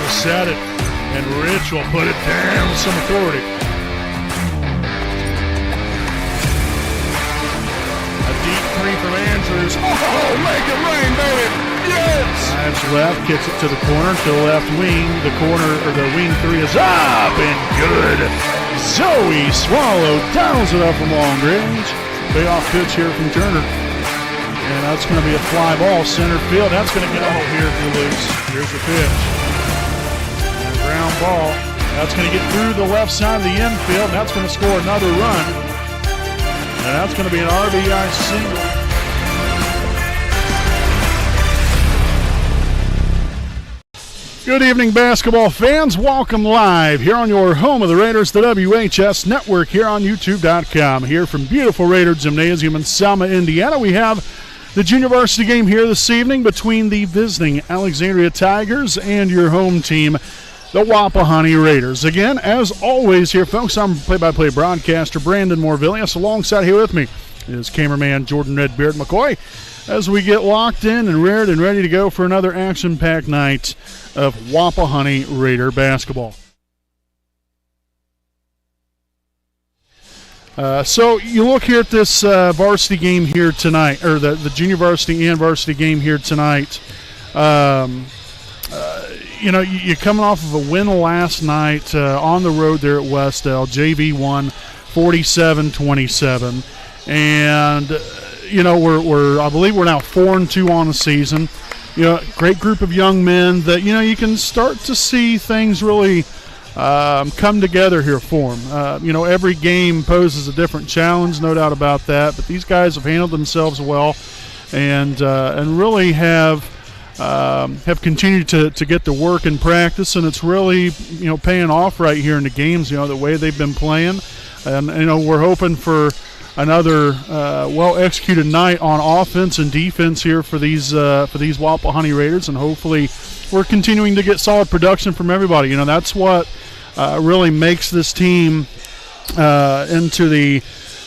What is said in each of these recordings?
to set it, and Rich will put it down with some authority. A deep three from Andrews. Oh, make it rain, baby! Yes! Drives left, kicks it to the corner, to the left wing. The corner, or the wing three is up and good. Zoe Swallow dials it up from long range. Payoff pitch here from Turner. And that's going to be a fly ball center field. That's going to get out here for loose. Here's the pitch. And a ground ball. That's going to get through the left side of the infield. That's going to score another run. And that's going to be an RBI single. Good evening, basketball fans. Welcome live here on your home of the Raiders, the WHS Network, here on YouTube.com. Here from beautiful Raider Gymnasium in Selma, Indiana, we have the junior varsity game here this evening between the visiting Alexandria Tigers and your home team, the Wapahani Raiders. Again, as always here, folks, I'm play-by-play broadcaster Brandon Morvillius. Alongside here with me is cameraman Jordan Redbeard McCoy, as we get locked in and reared and ready to go for another action-packed night of Wapahani Raider basketball. So you look here at this varsity game here tonight, or the junior varsity and varsity game here tonight. You know, you're coming off of a win last night on the road there at Westdale. JV won 47-27. And you know, I believe we're now 4-2 on the season. You know, great group of young men that, you know, you can start to see things really come together here for them. You know, every game poses a different challenge, no doubt about that. But these guys have handled themselves well, and really have continued to get to work and practice, and it's really, you know, paying off right here in the games. You know, the way they've been playing, and you know, we're hoping for another well-executed night on offense and defense here for these Wapahani Raiders, and hopefully we're continuing to get solid production from everybody. You know, that's what really makes this team into the,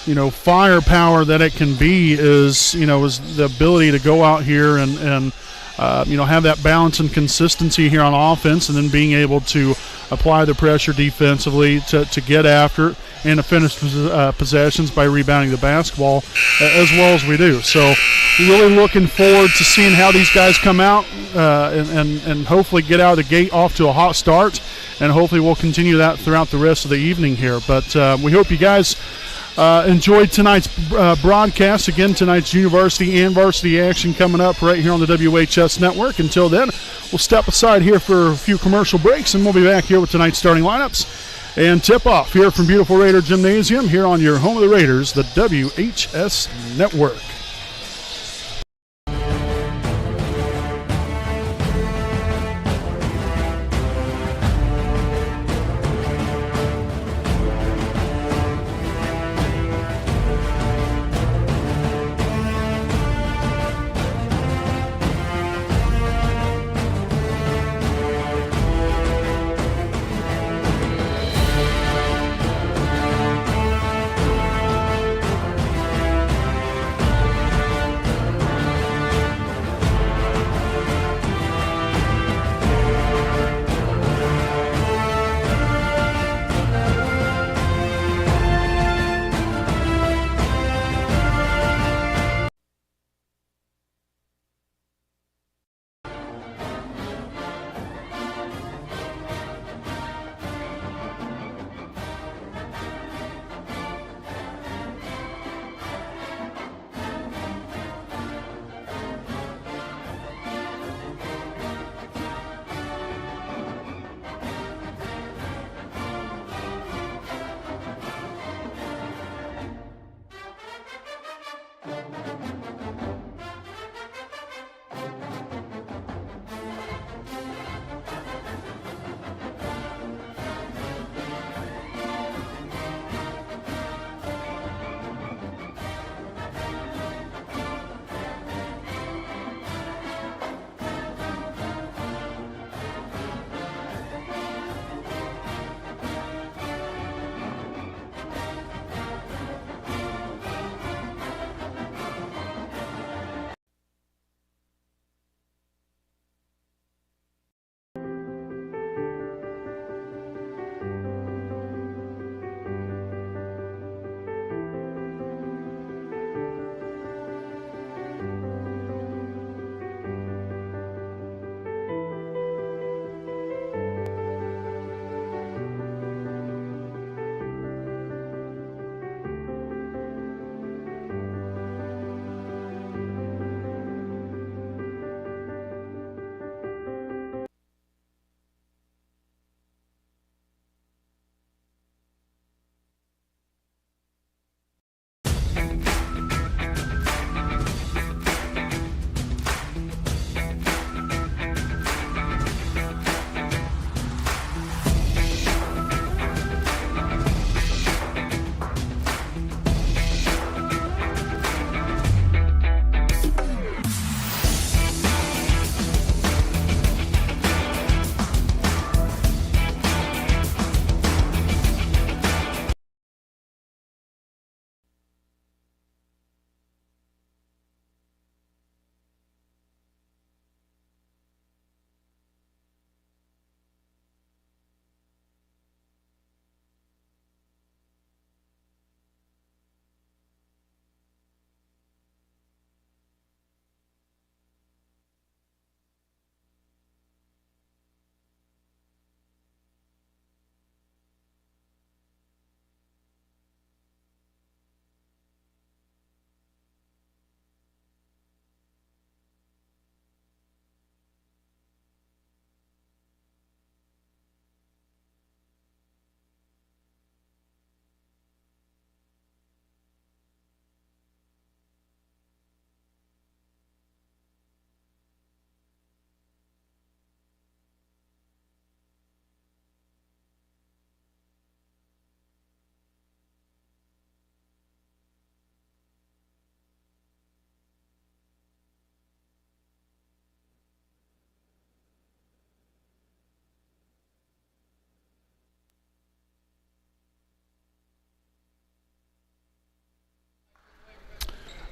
you know, firepower that it can be, is the ability to go out here and you know, have that balance and consistency here on offense, and then being able to apply the pressure defensively to get after it and to finish possessions by rebounding the basketball as well as we do. So really looking forward to seeing how these guys come out and hopefully get out of the gate off to a hot start, and hopefully we'll continue that throughout the rest of the evening here. But we hope you guys enjoyed tonight's broadcast. Again, tonight's junior varsity and varsity action coming up right here on the WHS Network. Until then, we'll step aside here for a few commercial breaks, and we'll be back here with tonight's starting lineups and tip-off here from beautiful Raider Gymnasium here on your home of the Raiders, the WHS Network.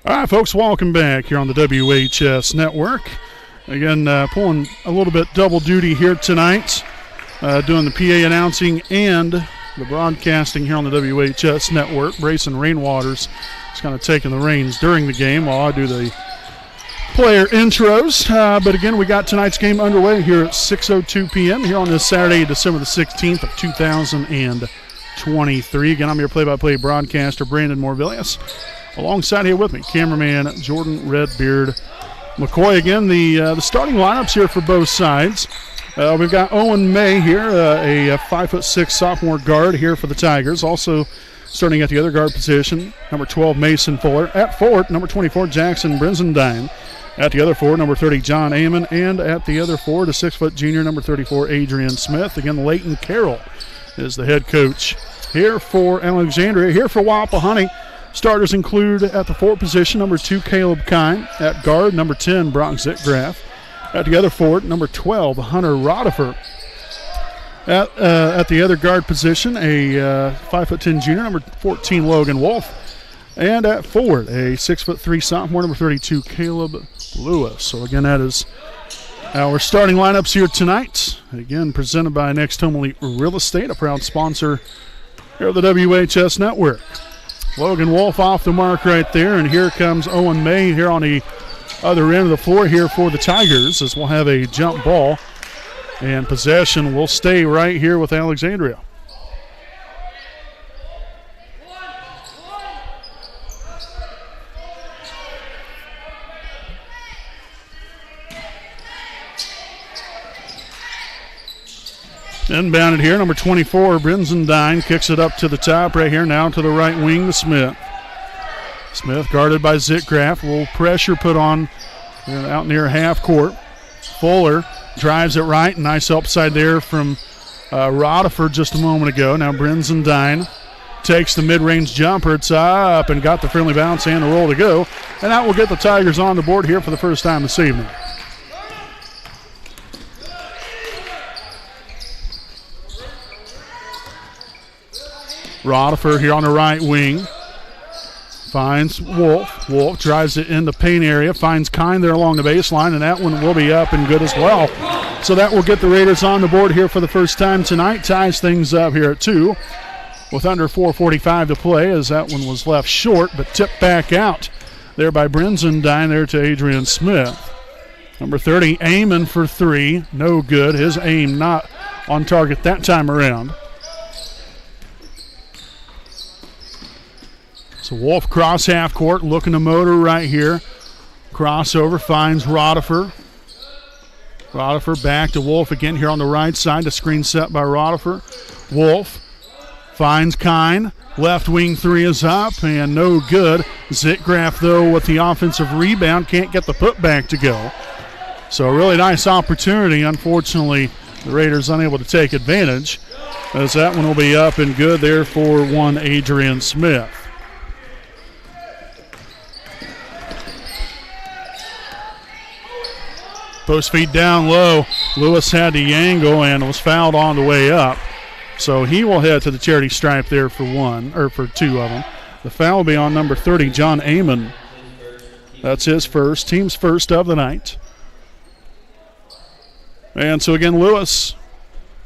All right, folks, welcome back here on the WHS Network. Again, pulling a little bit double duty here tonight, doing the PA announcing and the broadcasting here on the WHS Network. Brayson Rainwaters is kind of taking the reins during the game while I do the player intros. But again, we got tonight's game underway here at 6:02 p.m. here on this Saturday, December the 16th of 2023. Again, I'm your play-by-play broadcaster, Brandon Morvillius. Alongside here with me, cameraman Jordan Redbeard McCoy. Again, the starting lineups here for both sides. We've got Owen May here, a 5'6" sophomore guard here for the Tigers. Also starting at the other guard position, number 12, Mason Fuller. At forward, number 24, Jackson Brinzendine. At the other forward, number 30, John Amon. And at the other forward, a 6-foot junior, number 34, Adrian Smith. Again, Leighton Carroll is the head coach here for Alexandria. Here for Wapahani, starters include at the forward position, number 2, Caleb Kine. At guard, number 10, Brock Zickgraf. At the other forward, number 12, Hunter Rodifer. At the other guard position, a 5'10" junior, number 14, Logan Wolf. And at forward, a 6'3" sophomore, number 32, Caleb Lewis. So again, that is our starting lineups here tonight. Again, presented by Next Home Elite Real Estate, a proud sponsor here of the WHS Network. Logan Wolf off the mark right there, and here comes Owen May here on the other end of the floor here for the Tigers, as we'll have a jump ball, and possession will stay right here with Alexandria. Inbounded here, number 24, Brinzendine kicks it up to the top right here, now to the right wing to Smith. Smith guarded by Zickgraf. A little pressure put on out near half court. Fuller drives it right. Nice upside there from Rodifer just a moment ago. Now Brinzendine takes the mid-range jumper. It's up and got the friendly bounce and the roll to go. And that will get the Tigers on the board here for the first time this evening. Rodifer here on the right wing. Finds Wolf. Wolf drives it in the paint area. Finds Kine there along the baseline, and that one will be up and good as well. So that will get the Raiders on the board here for the first time tonight. Ties things up here at 2 with under 4:45 to play, as that one was left short, but tipped back out there by Brinzendine there to Adrian Smith. Number 30, Amon for 3. No good. His aim not on target that time around. So Wolf cross half court, looking to motor right here. Crossover, finds Rodifer. Rodifer back to Wolf again here on the right side. The screen set by Rodifer. Wolf finds Kine. Left wing 3 is up and no good. Zickgraf, though, with the offensive rebound, can't get the putback to go. So a really nice opportunity. Unfortunately, the Raiders unable to take advantage, as that one will be up and good there for one Adrian Smith. Post feed down low. Lewis had the angle and was fouled on the way up. So he will head to the charity stripe there for 2 of them. The foul will be on number 30, John Amon. That's his first, team's first of the night. And so again, Lewis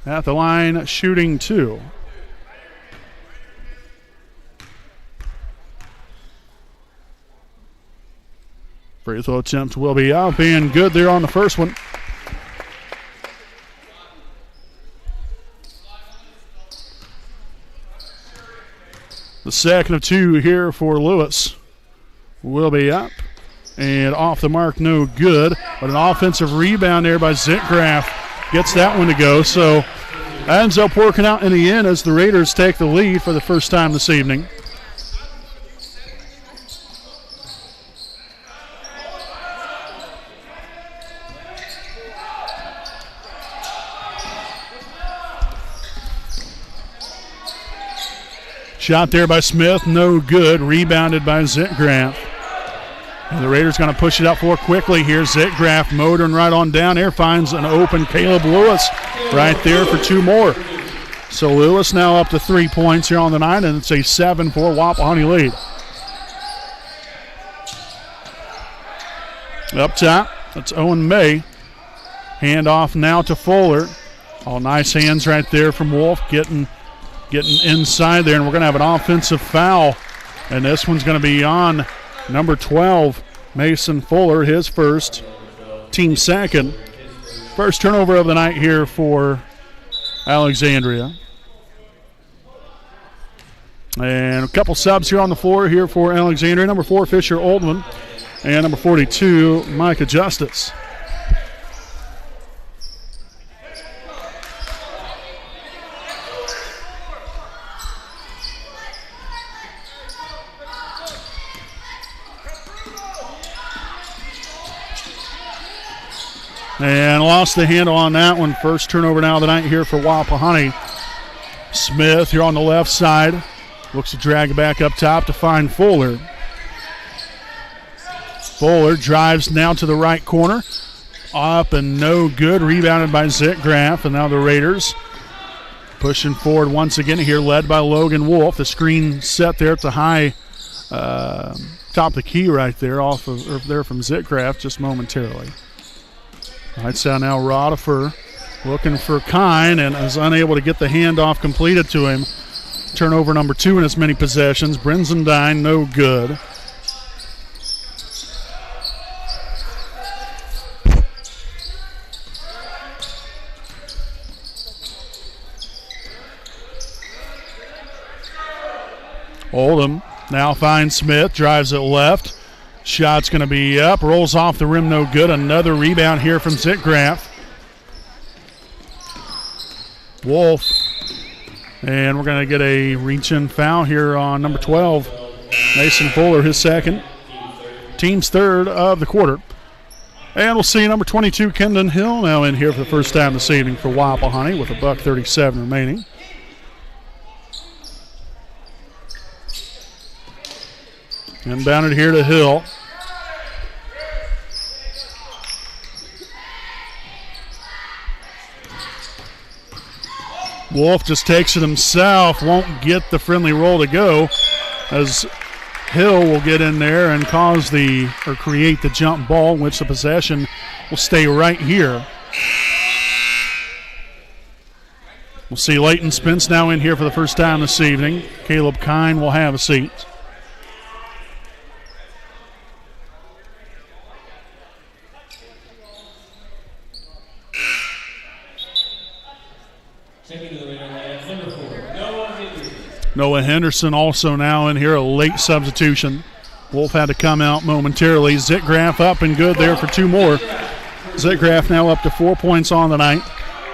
at the line shooting 2. Free throw attempt will be up and good there on the first one. The second of 2 here for Lewis will be up and off the mark, no good. But an offensive rebound there by Zickgraf gets that one to go. So that ends up working out in the end as the Raiders take the lead for the first time this evening. Shot there by Smith, no good. Rebounded by Zickgraf. And the Raiders going to push it up for quickly here. Zickgraf motoring right on down there. Finds an open Caleb Lewis right there for 2 more. So Lewis now up to 3 points here on the night, and it's a 7-4 Wapahani lead. Up top, that's Owen May. Hand off now to Fuller. All nice hands right there from Wolf, getting inside there, and we're going to have an offensive foul. And this one's going to be on number 12, Mason Fuller, his first, team second. First turnover of the night here for Alexandria. And a couple subs here on the floor here for Alexandria. Number 4, Fisher Oldman. And number 42, Micah Justice. And lost the handle on that one. First turnover now of the night here for Wapahani. Smith here on the left side. Looks to drag it back up top to find Fuller. Fuller drives now to the right corner. Up and no good. Rebounded by Zitgraf. And now the Raiders pushing forward once again here, led by Logan Wolf. The screen set there at the high top of the key right there, off of or there from Zitgraf just momentarily. Right side now, Rodifer looking for Kine and is unable to get the handoff completed to him. Turnover number 2 in as many possessions. Brenzendine, no good. Oldham now finds Smith, drives it left. Shot's going to be up, rolls off the rim, no good. Another rebound here from Zitgraf. Wolf. And we're going to get a reach-in foul here on number 12, Mason Fuller, his second. Team's third of the quarter. And we'll see number 22, Kendon Hill, now in here for the first time this evening for Wapahani with $1:37 remaining. Inbounded here to Hill. Wolf just takes it himself, won't get the friendly roll to go, as Hill will get in there and create the jump ball, in which the possession will stay right here. We'll see Leighton Spence now in here for the first time this evening. Caleb Kine will have a seat. Noah Henderson also now in here, a late substitution. Wolf had to come out momentarily. Zitgraf up and good there for 2 more. Zitgraf now up to 4 points on the night.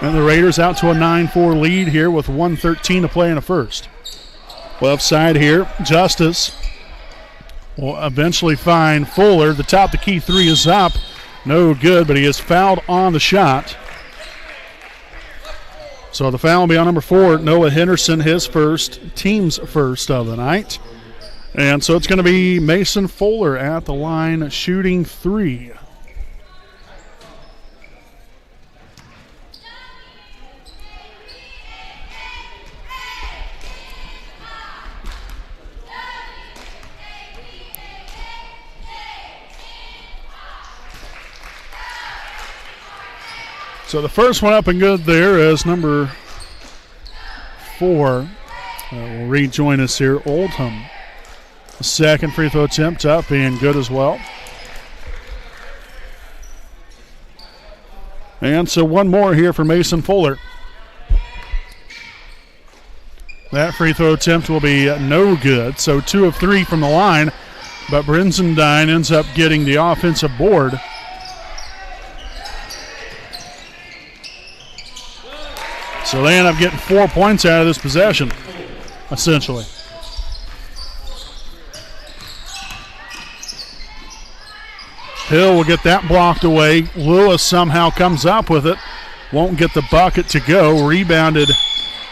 And the Raiders out to a 9-4 lead here with 1:13 to play in the first. Left side here, Justice will eventually find Fuller. The top of the key 3 is up. No good, but he is fouled on the shot. So the foul will be on number 4, Noah Henderson, his first, team's first of the night. And so it's going to be Mason Fuller at the line shooting 3. So the first one up and good there is number 4. Will rejoin us here, Oldham. The second free throw attempt up and good as well. And so one more here for Mason Fuller. That free throw attempt will be no good. So 2 of 3 from the line, but Brenzendine ends up getting the offensive board. So they end up getting 4 points out of this possession, essentially. Hill will get that blocked away. Lewis somehow comes up with it. Won't get the bucket to go. Rebounded.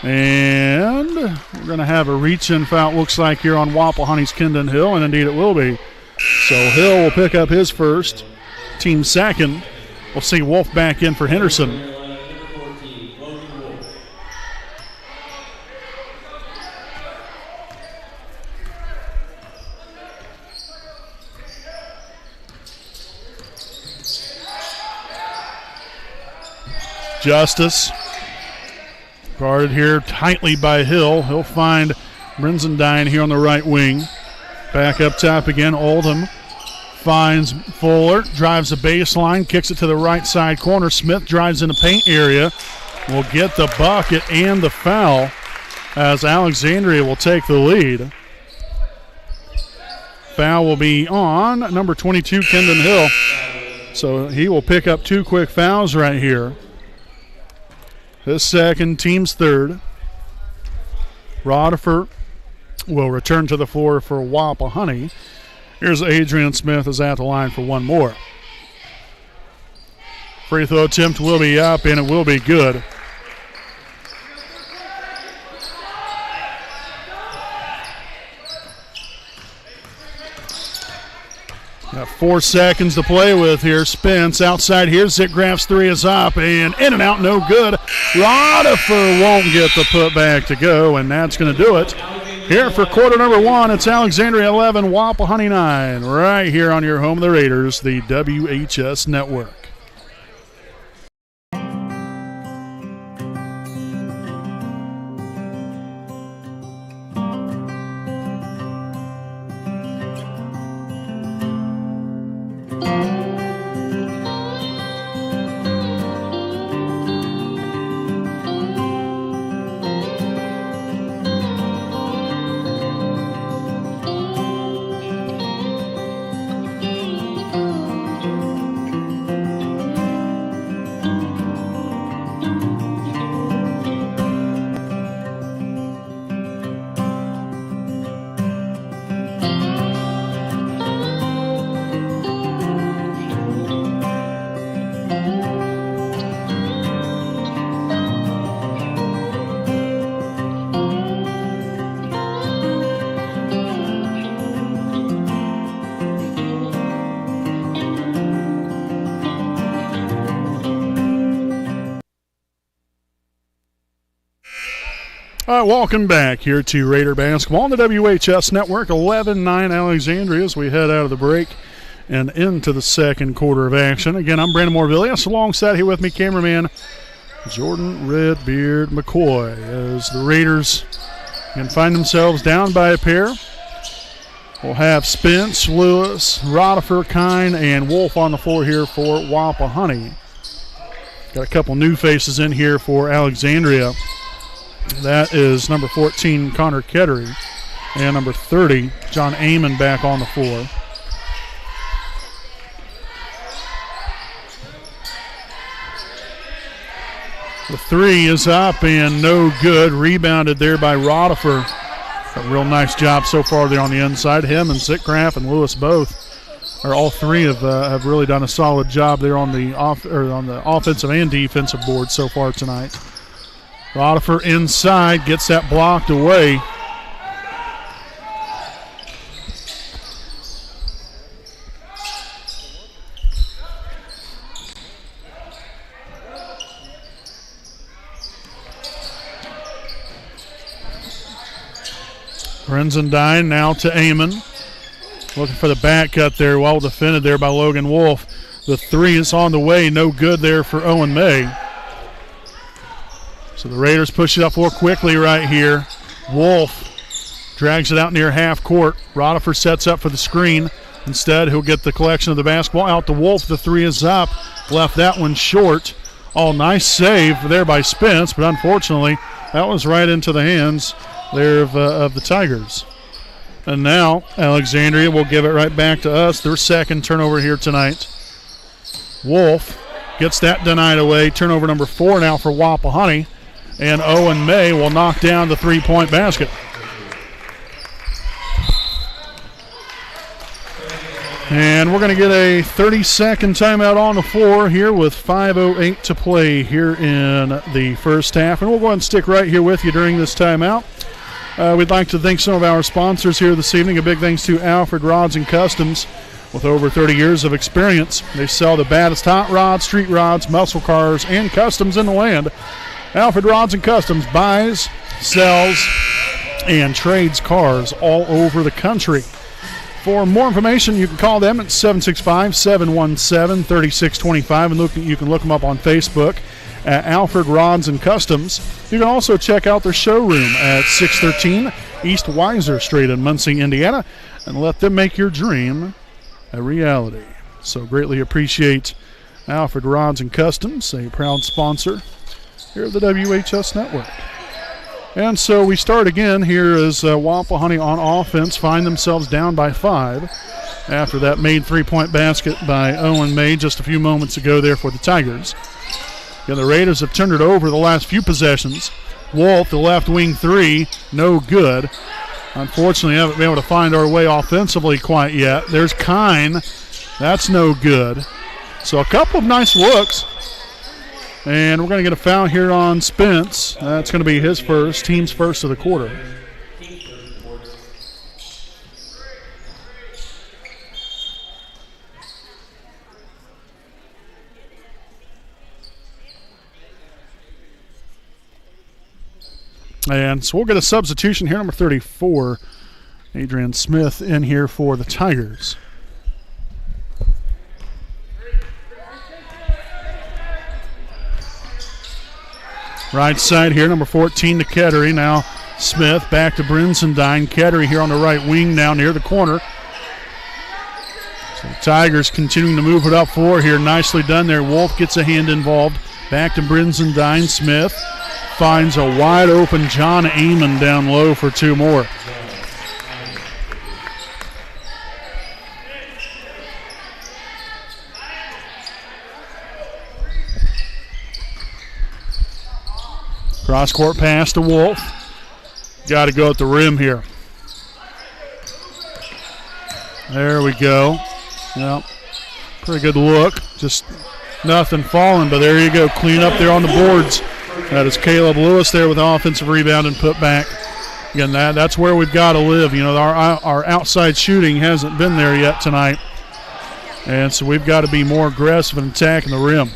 And we're going to have a reach-in foul, looks like, here on Wapahani's Kendon Hill, and indeed it will be. So Hill will pick up his first, team second. We'll see Wolf back in for Henderson. Justice guarded here tightly by Hill. He'll find Brenzendine here on the right wing. Back up top again. Oldham finds Fuller, drives the baseline, kicks it to the right side corner. Smith drives in the paint area. Will get the bucket and the foul as Alexandria will take the lead. Foul will be on number 22, Kendon Hill. So he will pick up 2 quick fouls right here. His second, team's third. Rodifer will return to the floor for Wapahani. Here's Adrian Smith is at the line for one more. Free throw attempt will be up, and it will be good. Got 4 seconds to play with here. Spence outside here. Zitgraf's three is up and in and out, no good. Rodifer won't get the putback to go, and that's going to do it. Here for quarter number 1, it's Alexandria 11, Wapahani 9, right here on your home of the Raiders, the WHS Network. All right, welcome back here to Raider Basketball on the WHS Network. 11-9 Alexandria as we head out of the break and into the second quarter of action. Again, I'm Brandon Morvillius. Alongside here with me, cameraman Jordan Redbeard McCoy, as the Raiders can find themselves down by a pair. We'll have Spence, Lewis, Rodifer, Kine, and Wolf on the floor here for Wapahani. Got a couple new faces in here for Alexandria. That is number 14, Connor Kettery, and number 30, John Amon, back on the floor. The three is up and no good. Rebounded there by Rodifer. A real nice job so far there on the inside. Him and Sitcraft and Lewis both, or all three, have really done a solid job there on the offensive and defensive board so far tonight. Rodifer inside, gets that blocked away. Brenzendine now to Amon. Looking for the back cut there, well defended there by Logan Wolf. The three is on the way, no good there for Owen May. So the Raiders push it up more quickly right here. Wolf drags it out near half court. Rodifer sets up for the screen. Instead, he'll get the collection of the basketball out to Wolf. The three is up. Left that one short. Oh, nice save there by Spence, but unfortunately, that was right into the hands there of the Tigers. And now Alexandria will give it right back to us. Their second turnover here tonight. Wolf gets that denied away. Turnover number 4 now for Wapahani. And Owen May will knock down the three-point basket. And we're going to get a 30-second timeout on the floor here with 5:08 to play here in the first half. And we'll go ahead and stick right here with you during this timeout. We'd like to thank some of our sponsors here this evening. A big thanks to Alfred Rods and Customs. With over 30 years of experience, they sell the baddest hot rods, street rods, muscle cars, and customs in the land. Alfred Rods and Customs buys, sells, and trades cars all over the country. For more information, you can call them at 765-717-3625, and you can look them up on Facebook at Alfred Rods and Customs. You can also check out their showroom at 613 East Weiser Street in Muncie, Indiana, and let them make your dream a reality. So greatly appreciate Alfred Rods and Customs, a proud sponsor here at the WHS Network. And so we start again here as Wapahani on offense find themselves down by 5 after that made three-point basket by Owen May just a few moments ago there for the Tigers. Again, the Raiders have turned it over the last few possessions. Wolf, the left wing three, no good. Unfortunately, haven't been able to find our way offensively quite yet. There's Kine. That's no good. So a couple of nice looks. And we're going to get a foul here on Spence. That's going to be his first, team's first of the quarter. And so we'll get a substitution here, number 34, Adrian Smith in here for the Tigers. Right side here, number 14 to Kettery. Now Smith back to Brinsendine. Kettery here on the right wing now near the corner. So the Tigers continuing to move it up floor here. Nicely done there. Wolf gets a hand involved. Back to Brinsendine. Smith finds a wide open John Amon down low for two more. Cross-court pass to Wolf. Got to go at the rim here. There we go. Yep. Pretty good look. Just nothing falling, but there you go. Clean up there on the boards. That is Caleb Lewis there with the offensive rebound and put back. Again, that's where we've got to live. You know, our outside shooting hasn't been there yet tonight. And so we've got to be more aggressive in attacking the rim.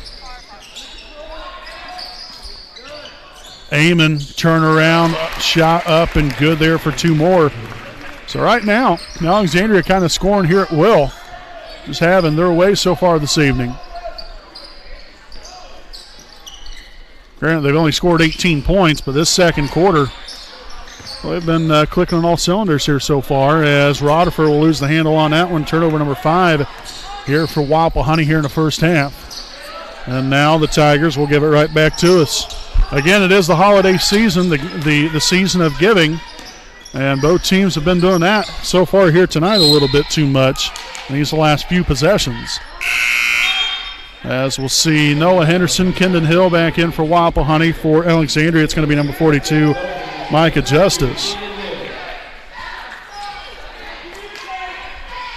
Amon, turn around, shot up and good there for two more. So right now, Alexandria kind of scoring here at will. Just having their way so far this evening. Granted, they've only scored 18 points, but this second quarter, well, they've been clicking on all cylinders here so far as Rutherford will lose the handle on that one. Turnover number 5 here for Wapahani here in the first half. And now the Tigers will give it right back to us. Again, it is the holiday season, the season of giving, and both teams have been doing that so far here tonight a little bit too much in these last few possessions. As we'll see Noah Henderson, Kendon Hill back in for Wapahani. For Alexandria, it's going to be number 42, Micah Justice.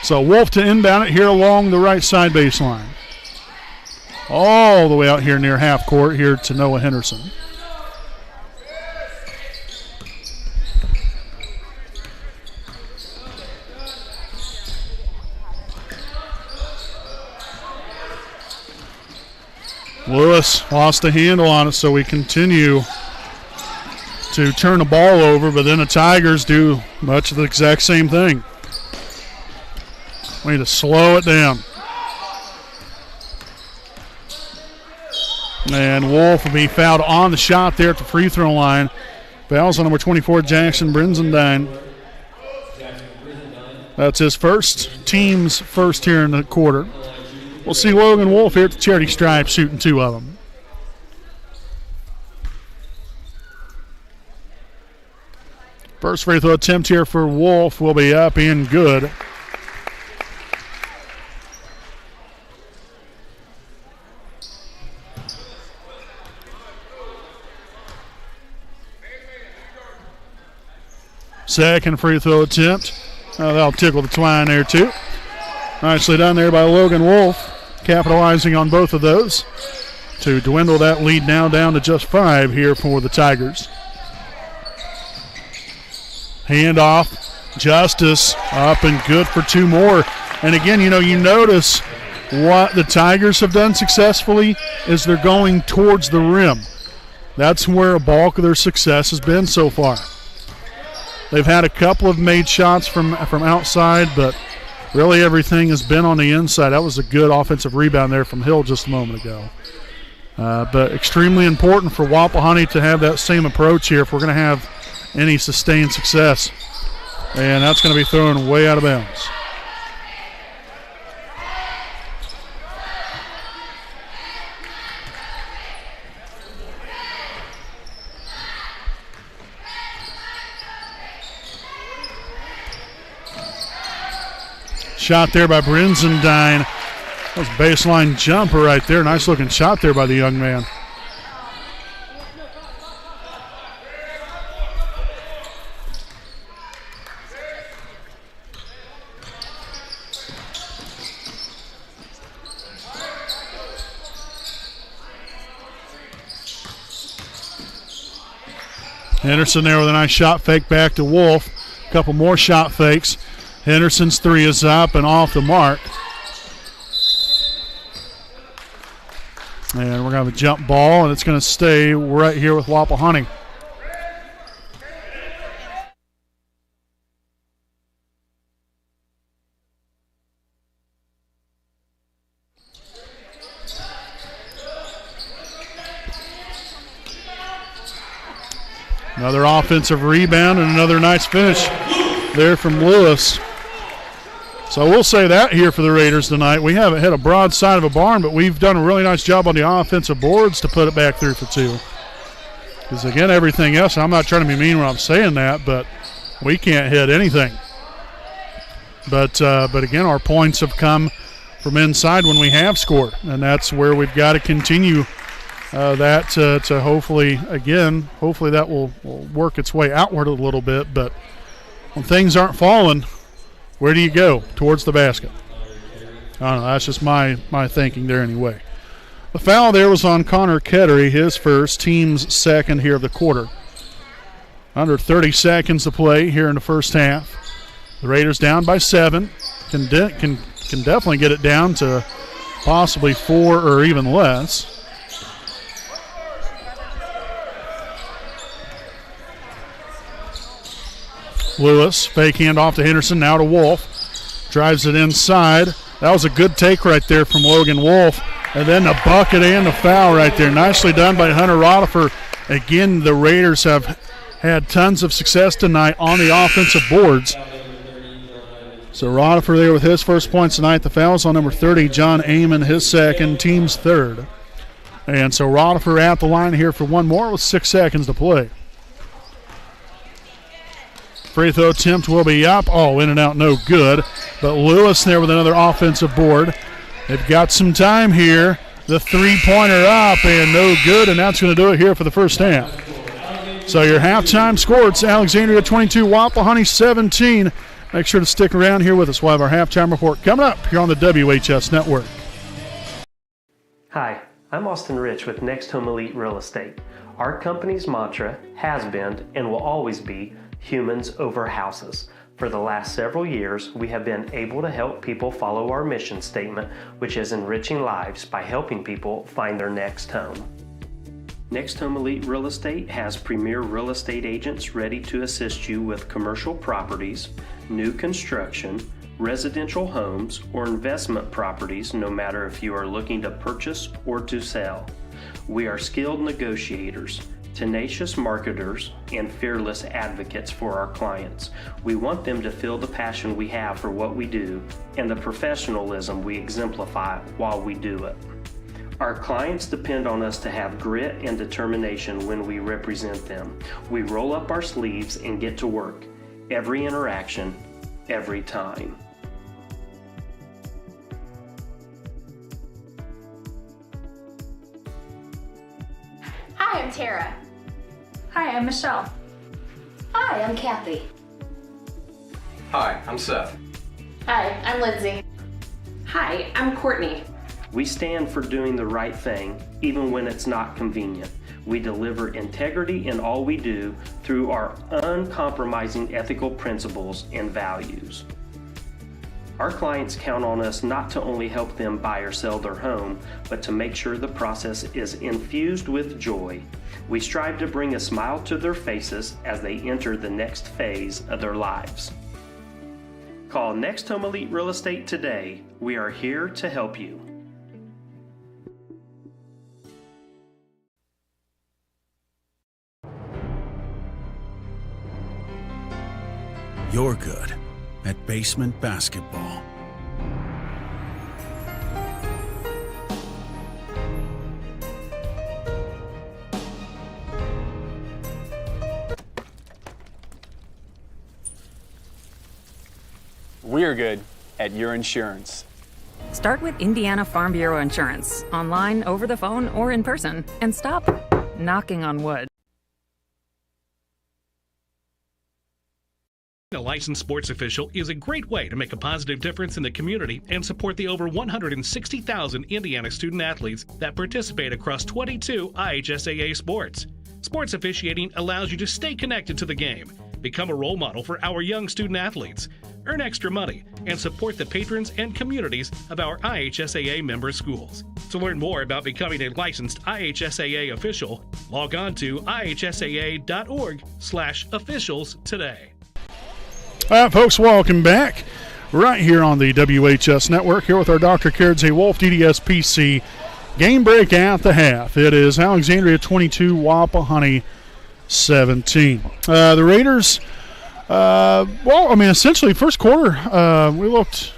So Wolf to inbound it here along the right side baseline. All the way out here near half court here to Noah Henderson. Lewis lost the handle on it, so we continue to turn the ball over, but then the Tigers do much of the exact same thing. We need to slow it down. And Wolf will be fouled on the shot there at the free throw line. Fouls on number 24, Jackson Brinsendine. That's his first, team's first here in the quarter. We'll see Logan Wolf here at the charity stripe shooting two of them. First free throw attempt here for Wolf will be up and good. Second free throw attempt. That'll tickle the twine there too. Nicely done there by Logan Wolf, capitalizing on both of those to dwindle that lead now down to just 5 here for the Tigers. Handoff, Justice up and good for two more. And again, you notice what the Tigers have done successfully is they're going towards the rim. That's where a bulk of their success has been so far. They've had a couple of made shots from outside, but really everything has been on the inside. That was a good offensive rebound there from Hill just a moment ago. But extremely important for Wapahani to have that same approach here if we're going to have any sustained success. And that's going to be thrown way out of bounds. Shot there by Brenzendine. That was a baseline jumper right there. Nice looking shot there by the young man. Henderson there with a nice shot fake back to Wolf. A couple more shot fakes. Henderson's three is up and off the mark. And we're going to have a jump ball, and it's going to stay right here with Wapahani. Another offensive rebound and another nice finish there from Lewis. So we'll say that here for the Raiders tonight. We haven't hit a broadside of a barn, but we've done a really nice job on the offensive boards to put it back through for two. Because, again, everything else, I'm not trying to be mean when I'm saying that, but we can't hit anything. But again, our points have come from inside when we have scored, and that's where we've got to continue that to hopefully that will work its way outward a little bit. But when things aren't falling, where do you go? Towards the basket. I don't know. That's just my thinking there anyway. The foul there was on Connor Kettery, his first, team's second here of the quarter. Under 30 seconds to play here in the first half. The Raiders down by 7. Can definitely get it down to possibly 4 or even less. Lewis, fake handoff to Henderson, now to Wolf. Drives it inside. That was a good take right there from Logan Wolf. And then the bucket and the foul right there. Nicely done by Hunter Rodifer. Again, the Raiders have had tons of success tonight on the offensive boards. So Rodifer there with his first points tonight. The foul's on number 30, John Amon, his second, team's third. And so Rodifer at the line here for one more with 6 seconds to play. Free throw attempt will be up. Oh, in and out, no good. But Lewis there with another offensive board. They've got some time here. The three-pointer up and no good, and that's going to do it here for the first half. So your halftime score, it's Alexandria 22, Wapahani 17. Make sure to stick around here with us. We'll have our halftime report coming up here on the WHS Network. Hi, I'm Austin Rich with Next Home Elite Real Estate. Our company's mantra has been and will always be humans over houses. For the last several years, we have been able to help people follow our mission statement, which is enriching lives by helping people find their next home. Next Home Elite Real Estate has premier real estate agents ready to assist you with commercial properties, new construction, residential homes, or investment properties, no matter if you are looking to purchase or to sell. We are skilled negotiators, tenacious marketers, and fearless advocates for our clients. We want them to feel the passion we have for what we do and the professionalism we exemplify while we do it. Our clients depend on us to have grit and determination when we represent them. We roll up our sleeves and get to work. Every interaction, every time. Hi, I'm Tara. Hi, I'm Michelle. Hi, I'm Kathy. Hi, I'm Seth. Hi, I'm Lindsay. Hi, I'm Courtney. We stand for doing the right thing, even when it's not convenient. We deliver integrity in all we do through our uncompromising ethical principles and values. Our clients count on us not to only help them buy or sell their home, but to make sure the process is infused with joy. We strive to bring a smile to their faces as they enter the next phase of their lives. Call Next Home Elite Real Estate today. We are here to help you. you're good at basement basketball. We're good at your insurance. Start with Indiana Farm Bureau Insurance, online, over the phone, or in person, and stop knocking on wood. A licensed sports official is a great way to make a positive difference in the community and support the over 160,000 Indiana student athletes that participate across 22 IHSAA sports. Sports officiating allows you to stay connected to the game, become a role model for our young student athletes, earn extra money, and support the patrons and communities of our IHSAA member schools. To learn more about becoming a licensed IHSAA official, log on to ihsaa.org/officials today. All right, folks, welcome back. Right here on the WHS Network, here with our Dr. Kerdzi Wolf, DDS-PC game break at the half. It is Alexandria 22, Wapahani 17. The Raiders, essentially first quarter, we looked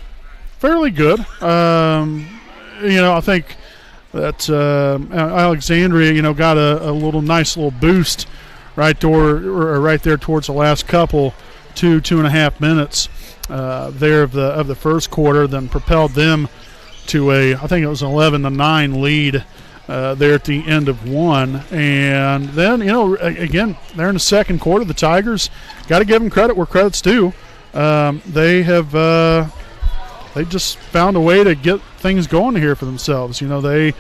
fairly good. I think that Alexandria, got a nice little boost right there towards the last two and a half minutes there of the first quarter, then propelled them to I think it was an 11-9 lead there at the end of one. And then, again, there in the second quarter, the Tigers, got to give them credit where credit's due. They just found a way to get things going here for themselves. They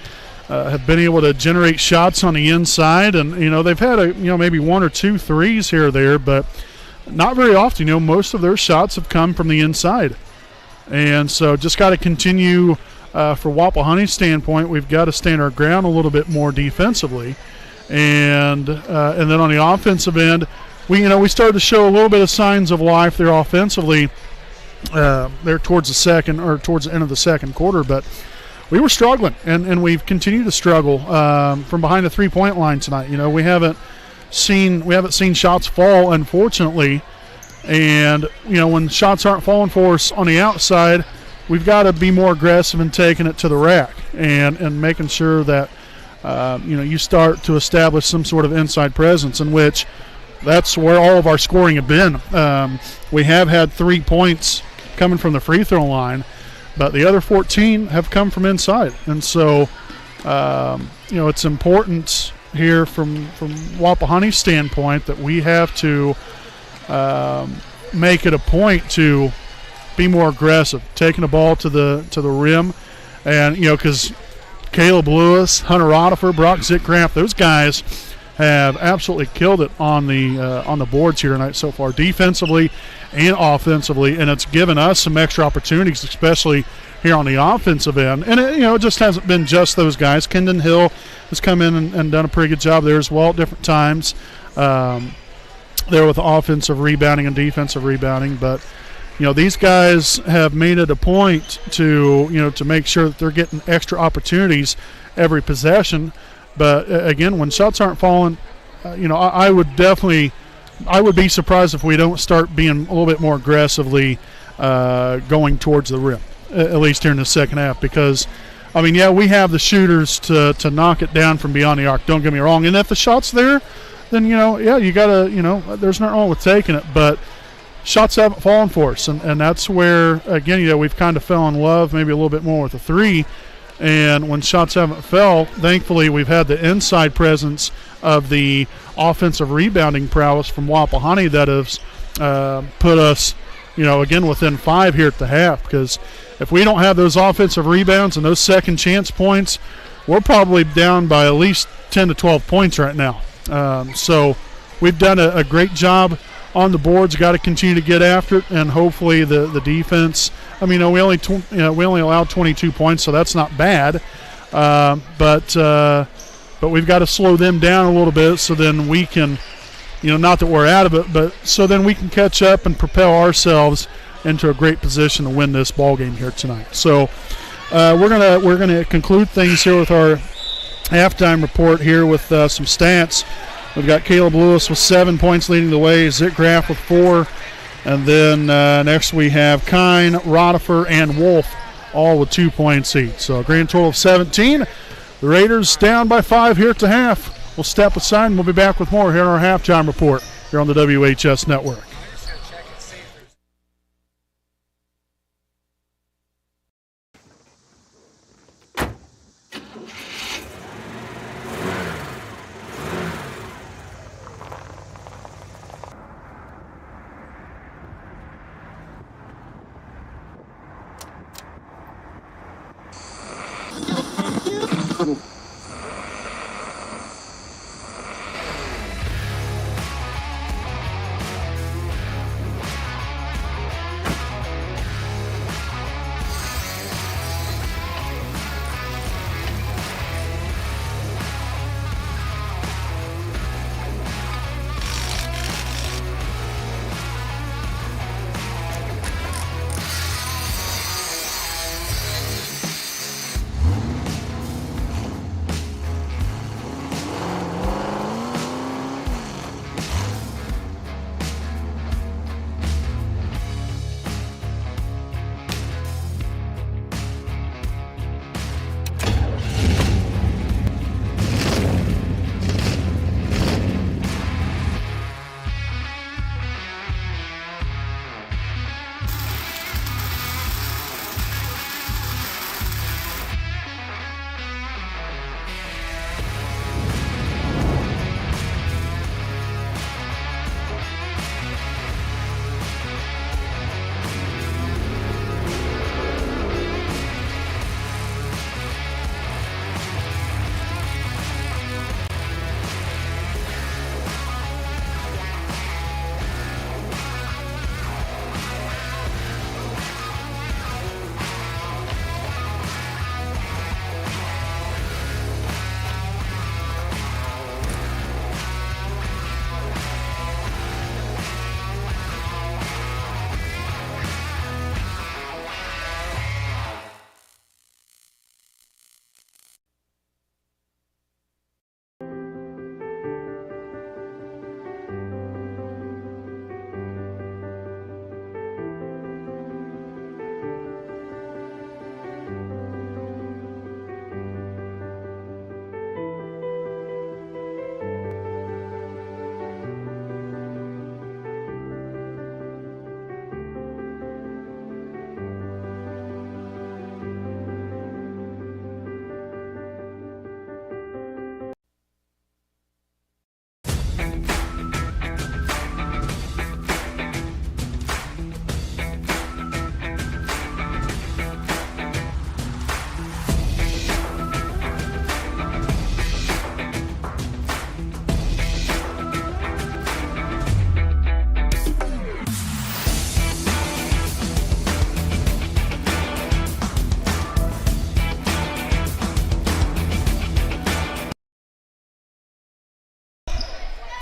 have been able to generate shots on the inside, and, they've had maybe one or two threes here or there, but not very often. Most of their shots have come from the inside. And so just got to continue for Wapahani's standpoint. We've got to stand our ground a little bit more defensively. And then on the offensive end, we started to show a little bit of signs of life there offensively there towards the end of the second quarter. But we were struggling, and we've continued to struggle from behind the three-point line tonight. We haven't seen shots fall, unfortunately. And when shots aren't falling for us on the outside, we've got to be more aggressive in taking it to the rack and making sure that you start to establish some sort of inside presence, in which that's where all of our scoring have been. We have had 3 points coming from the free throw line, but the other 14 have come from inside. And so it's important here from Wapahani's standpoint that we have to make it a point to be more aggressive, taking the ball to the rim. And because Caleb Lewis, Hunter Rodifer, Brock Zitcraft, those guys have absolutely killed it on the boards here tonight so far, defensively and offensively, and it's given us some extra opportunities, especially here on the offensive end. And it just hasn't been just those guys. Kendon Hill has come in and done a pretty good job there as well at different times there with offensive rebounding and defensive rebounding. But these guys have made it a point to make sure that they're getting extra opportunities every possession. But again, when shots aren't falling, I would be surprised if we don't start being a little bit more aggressively going towards the rim, at least here in the second half. Because, we have the shooters to knock it down from beyond the arc. Don't get me wrong. And if the shot's there, then you gotta, there's nothing wrong with taking it. But shots haven't fallen for us, and that's where, again, we've kind of fell in love maybe a little bit more with the three. And when shots haven't fell, thankfully we've had the inside presence of the offensive rebounding prowess from Wapahani that has put us, again, within 5 here at the half. Because if we don't have those offensive rebounds and those second chance points, we're probably down by at least 10 to 12 points right now. So we've done a great job on the boards. Got to continue to get after it, and hopefully the defense. We only allowed 22 points, so that's not bad. But we've got to slow them down a little bit, so then we can, not that we're out of it, but so then we can catch up and propel ourselves into a great position to win this ball game here tonight. So we're gonna conclude things here with our halftime report here with some stats. We've got Caleb Lewis with 7 points leading the way, Zitcraft with 4, And then next we have Kine, Rodifer, and Wolf, all with 2 points each. So a grand total of 17. The Raiders down by 5 here at the half. We'll step aside and we'll be back with more here in our halftime report here on the WHS Network.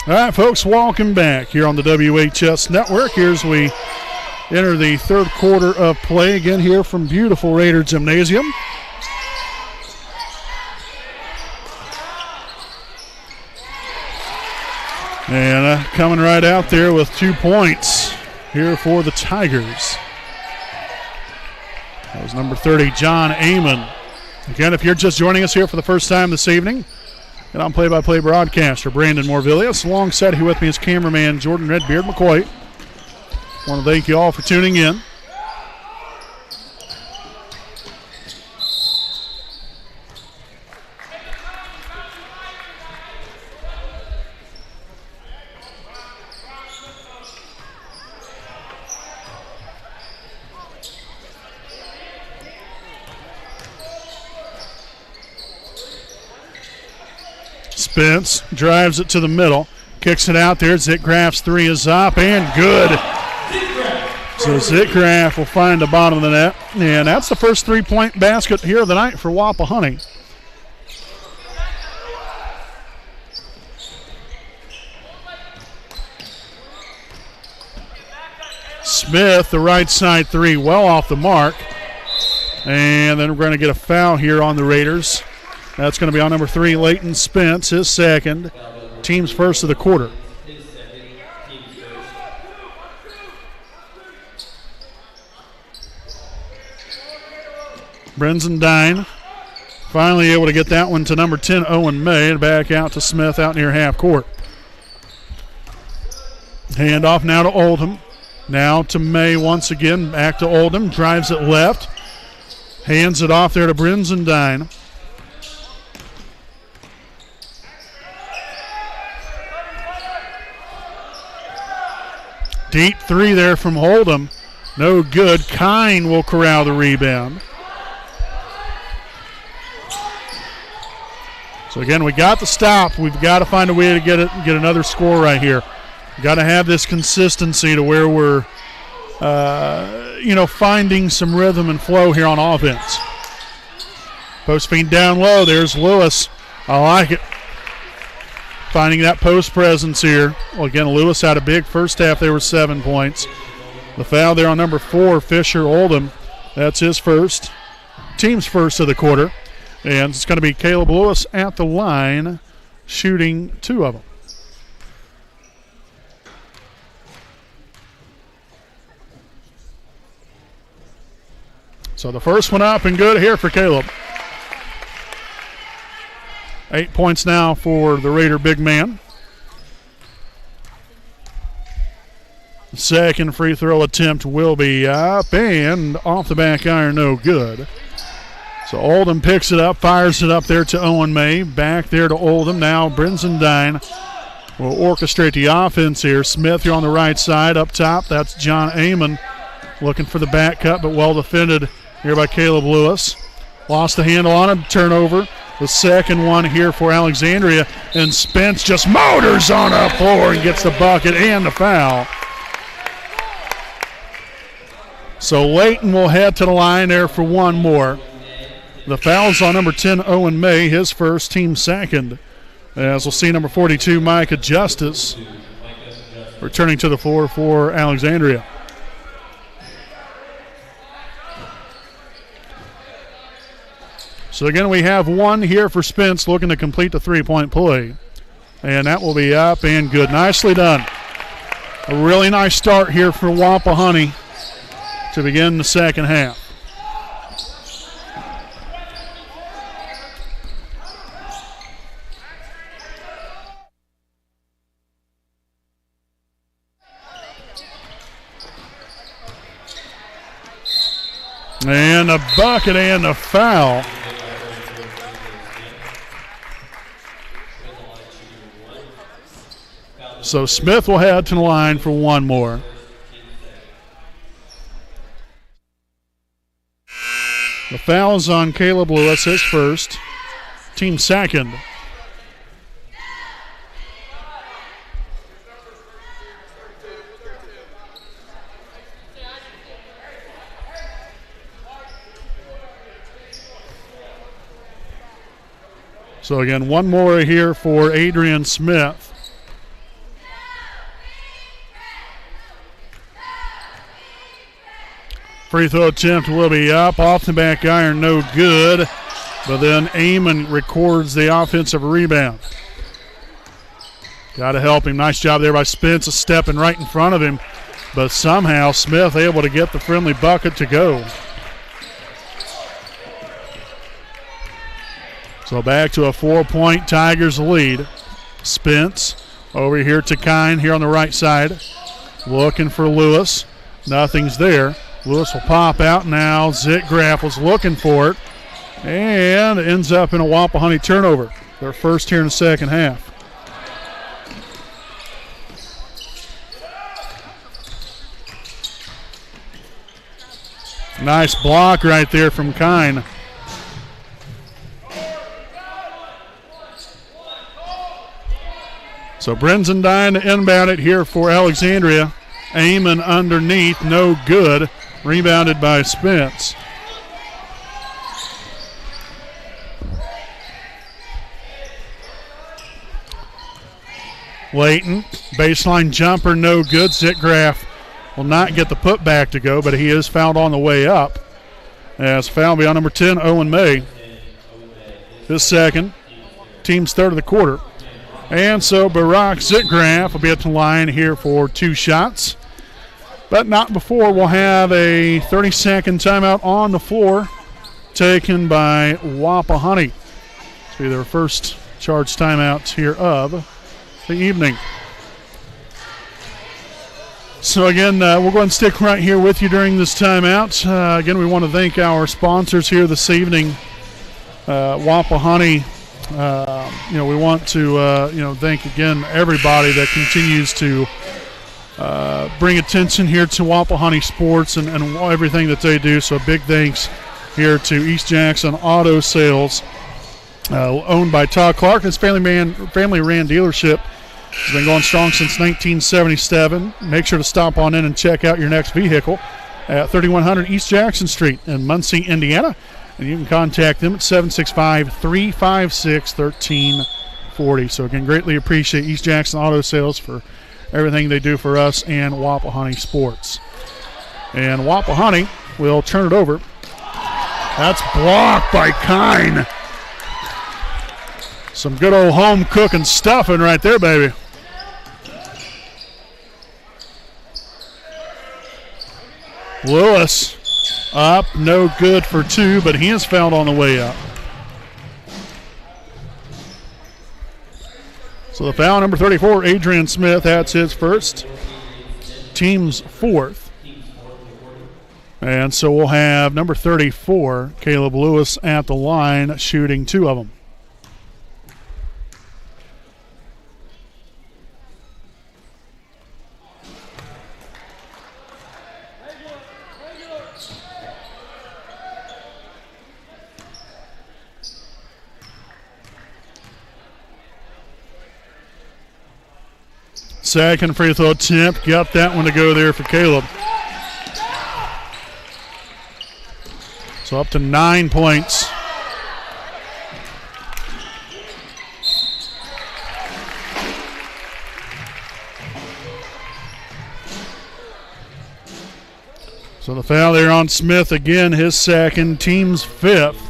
All right, folks, welcome back here on the WHS Network. Here's we enter the third quarter of play again here from beautiful Raider Gymnasium. And coming right out there with 2 points here for the Tigers. That was number 30, John Amon. Again, if you're just joining us here for the first time this evening, and I'm play-by-play broadcaster Brandon Morvillius. Alongside here with me is cameraman Jordan Redbeard McCoy. Want to thank you all for tuning in. Spence drives it to the middle, kicks it out there. Zitgraff's three is up and good. So Zitgraff will find the bottom of the net, and that's the first three-point basket here of the night for Wapahani. Smith, the right side three, well off the mark. And then we're going to get a foul here on the Raiders. That's going to be on number 3, Leighton Spence, his second. Team's first of the quarter. Brenzendine finally able to get that one to number 10, Owen May, and back out to Smith out near half court. Handoff now to Oldham. Now to May once again. Back to Oldham. Drives it left. Hands it off there to Brenzendine. Deep three there from Oldham. No good. Kine will corral the rebound. So again, we got the stop. We've got to find a way to get another score right here. Got to have this consistency to where we're, finding some rhythm and flow here on offense. Post feed down low. There's Lewis. I like it. Finding that post presence here. Well, again, Lewis had a big first half. There were 7 points. The foul there on number 4, Fisher Oldham. That's his first. Team's first of the quarter. And it's going to be Caleb Lewis at the line, shooting 2 of them. So the first one up and good here for Caleb. 8 points now for the Raider big man. The second free throw attempt will be up and off the back iron, no good. So Oldham picks it up, fires it up there to Owen May. Back there to Oldham. Now Brenzendine will orchestrate the offense here. Smith here on the right side. Up top, that's John Amon looking for the back cut, but well defended here by Caleb Lewis. Lost the handle on him. Turnover. The second one here for Alexandria. And Spence just motors on up floor and gets the bucket and the foul. So Layton will head to the line there for one more. The foul's on number 10, Owen May, his first, team second. As we'll see number 42, Micah Justice, returning to the floor for Alexandria. So again, we have one here for Spence looking to complete the three-point play. And that will be up and good. Nicely done. A really nice start here for Wapahani to begin the second half. And a bucket and a foul. So Smith will head to the line for one more. The foul is on Caleb Lewis, his first, team second. So again, one more here for Adrian Smith. Free throw attempt will be up, off the back iron, no good. But then Amon records the offensive rebound. Got to help him. Nice job there by Spence, stepping right in front of him. But somehow Smith able to get the friendly bucket to go. So back to a 4-point Tigers lead. Spence over here to Kine here on the right side. Looking for Lewis. Nothing's there. Lewis will pop out now. Zitgraf was looking for it. And ends up in a Wapahani turnover. Their first here in the second half. Nice block right there from Kine. So Brenzendine to inbound it here for Alexandria. Amon underneath, no good. Rebounded by Spence. Layton, baseline jumper, no good. Zitgraf will not get the putback to go, but he is fouled on the way up. As foul be on number 10, Owen May. His second, team's third of the quarter. And so Barack Zitgraf will be at the line here for 2 shots. But not before we'll have a 30-second timeout on the floor taken by Wapahani. This will be their first charge timeout here of the evening. So again, we're going to stick right here with you during this timeout. Again, we want to thank our sponsors here this evening. Wapahani, we want to, thank again everybody that continues to bring attention here to Wapahani sports and everything that they do. So big thanks here to East Jackson Auto Sales, owned by Todd Clark. His family-ran dealership has been going strong since 1977. Make sure to stop on in and check out your next vehicle at 3100 East Jackson Street in Muncie, Indiana. And you can contact them at 765-356-1340. So again, greatly appreciate East Jackson Auto Sales for everything they do for us and Wapahani Sports. And Wapahani will turn it over. That's blocked by Kine. Some good old home cooking stuffing right there, baby. Lewis up, no good for two, but he is fouled on the way up. So the foul, number 34, Adrian Smith, that's his first, team's fourth. And so we'll have number 34, Caleb Lewis, at the line, shooting two of them. Second free throw attempt. Got that one to go there for Caleb. So up to 9 points. So the foul there on Smith again, his second, team's fifth.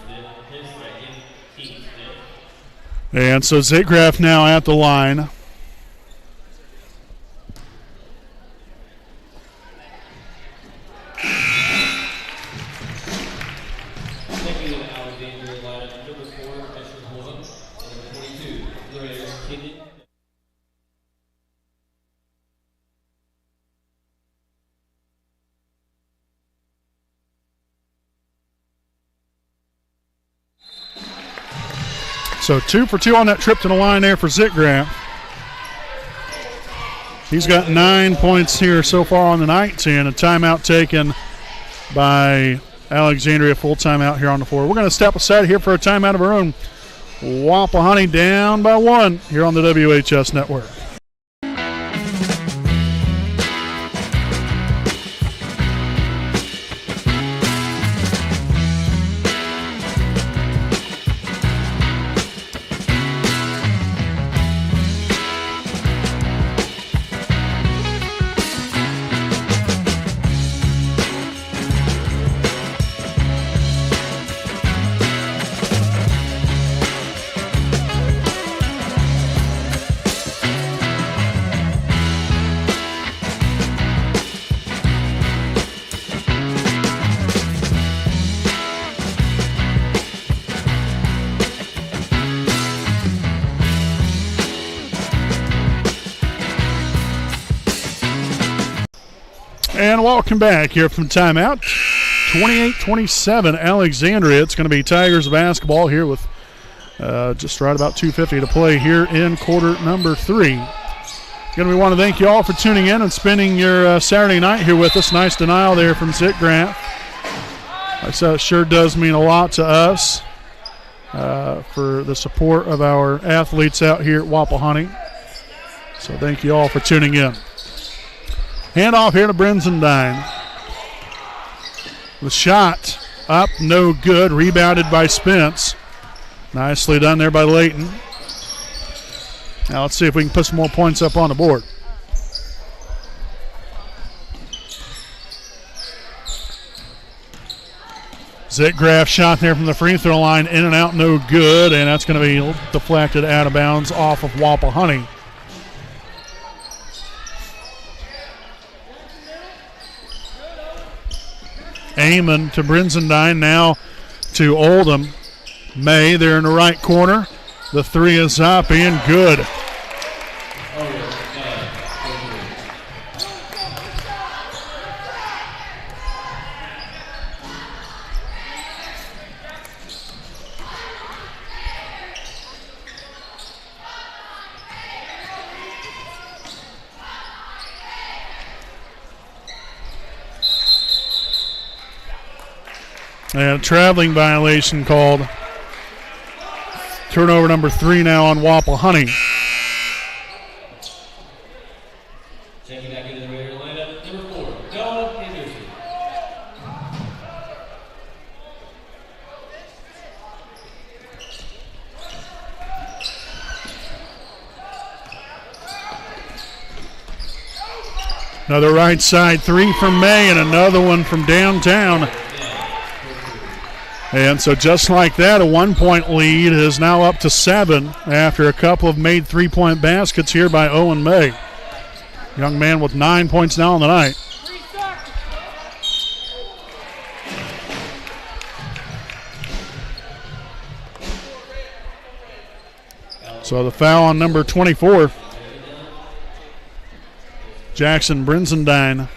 And so Zagraf now at the line. So 2 for 2 on that trip to the line there for Zitgraf. He's got 9 points here so far on the night, and a timeout taken by Alexandria. Full timeout here on the floor. We're going to step aside here for a timeout of our own. Wapahani down by 1 here on the WHS Network. And welcome back here from timeout. 28-27 Alexandria. It's going to be Tigers basketball here with just right about 2:50 to play here in quarter number 3. Again, we want to thank you all for tuning in and spending your Saturday night here with us. Nice denial there from Zitgraf. Like I said, it sure does mean a lot to us for the support of our athletes out here at Wapahani. So thank you all for tuning in. Handoff here to Brenzendine. The shot up, no good. Rebounded by Spence. Nicely done there by Layton. Now let's see if we can put some more points up on the board. Zitgraf shot there from the free throw line, in and out, no good, and that's going to be deflected out of bounds off of Wapahani. Amon to Brenzendine, now to Oldham. May, there in the right corner. The three is up and good. And a traveling violation called. Turnover number 3 now on Wapahani. Checking back into the Raider lineup, number 4, Noah Henderson. Another right side 3 from May and another one from downtown. And so just like that, a 1-point lead is now up to 7 after a couple of made 3-point baskets here by Owen May. Young man with 9 points now on the night. So the foul on number 24, Jackson Brinzendine.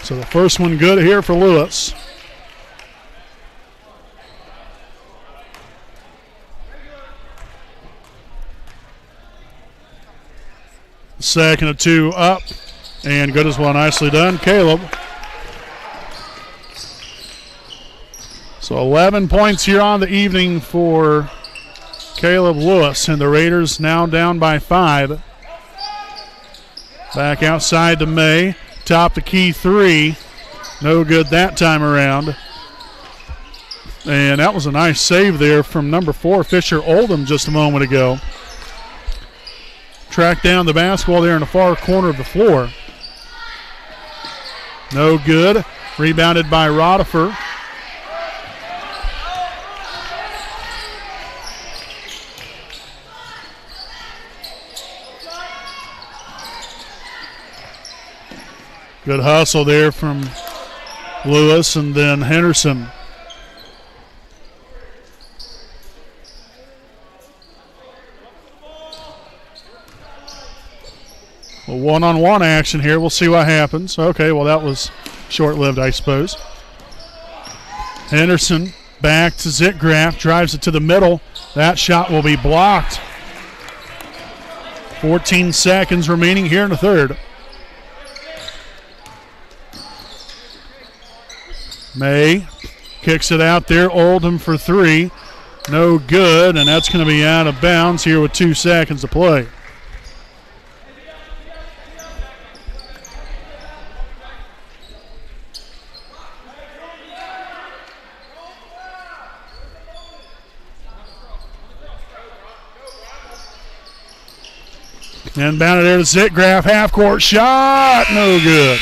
So the first one good here for Lewis. Second of 2 up and good as well. Nicely done, Caleb. So 11 points here on the evening for Caleb Lewis, and the Raiders now down by 5. Back outside to May. Top the key 3. No good that time around. And that was a nice save there from number 4, Fisher Oldham, just a moment ago. Tracked down the basketball there in the far corner of the floor. No good. Rebounded by Rodifer. Good hustle there from Lewis and then Henderson. Well, one-on-one action here. We'll see what happens. Okay, well, that was short-lived, I suppose. Henderson back to Zitgraf, drives it to the middle. That shot will be blocked. 14 seconds remaining here in the third. May kicks it out there. Oldham for 3. No good, and that's going to be out of bounds here with 2 seconds to play. Inbounded there to Zitgraf. Half-court shot. No good.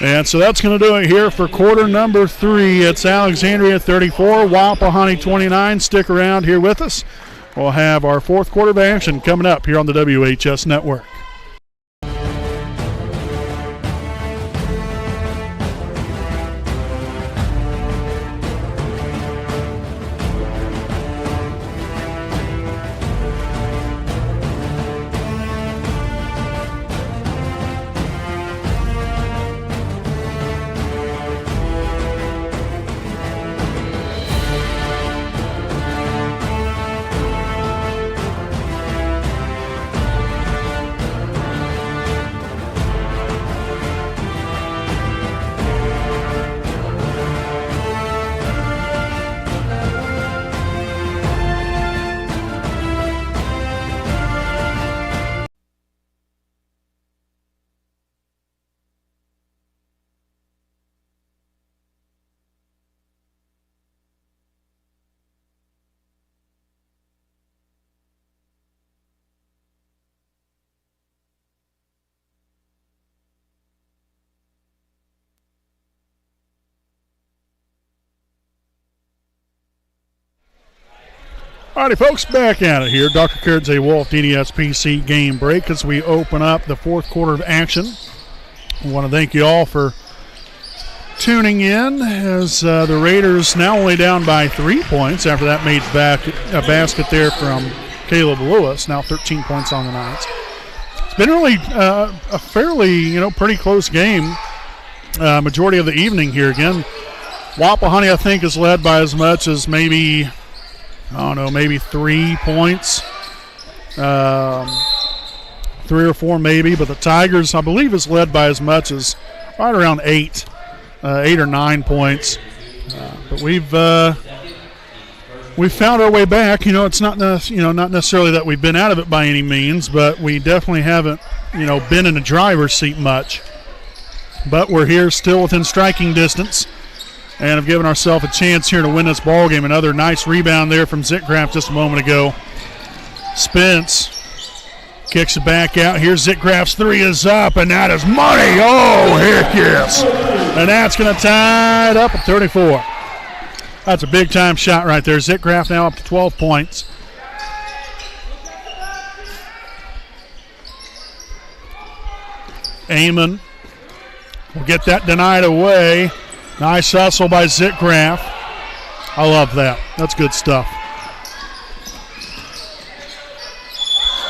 And so that's going to do it here for quarter number 3. It's Alexandria 34, Wapahani 29. Stick around here with us. We'll have our fourth quarter action coming up here on the WHS Network. Alrighty, folks, back at it here. Dr. Carrot J. Wolf, DDSPC game break as we open up the fourth quarter of action. I want to thank you all for tuning in as the Raiders now only down by 3 points after that made a basket there from Caleb Lewis, now 13 points on the night. It's been really a fairly, pretty close game majority of the evening here. Again, Wapahani, I think, is led by as much as maybe 3 points. 3 or 4 maybe, but the Tigers, I believe, is led by as much as right around 8 or 9 points. But we've found our way back. It's not necessarily that we've been out of it by any means, but we definitely haven't, been in the driver's seat much. But we're here still within striking distance and have given ourselves a chance here to win this ball game. Another nice rebound there from Zitgraff just a moment ago. Spence kicks it back out. Here's Zitgraff's three is up, and that is money. Oh, heck yes. And that's going to tie it up at 34. That's a big-time shot right there. Zitgraff now up to 12 points. Amon will get that denied away. Nice hustle by Zitgraff. I love that. That's good stuff.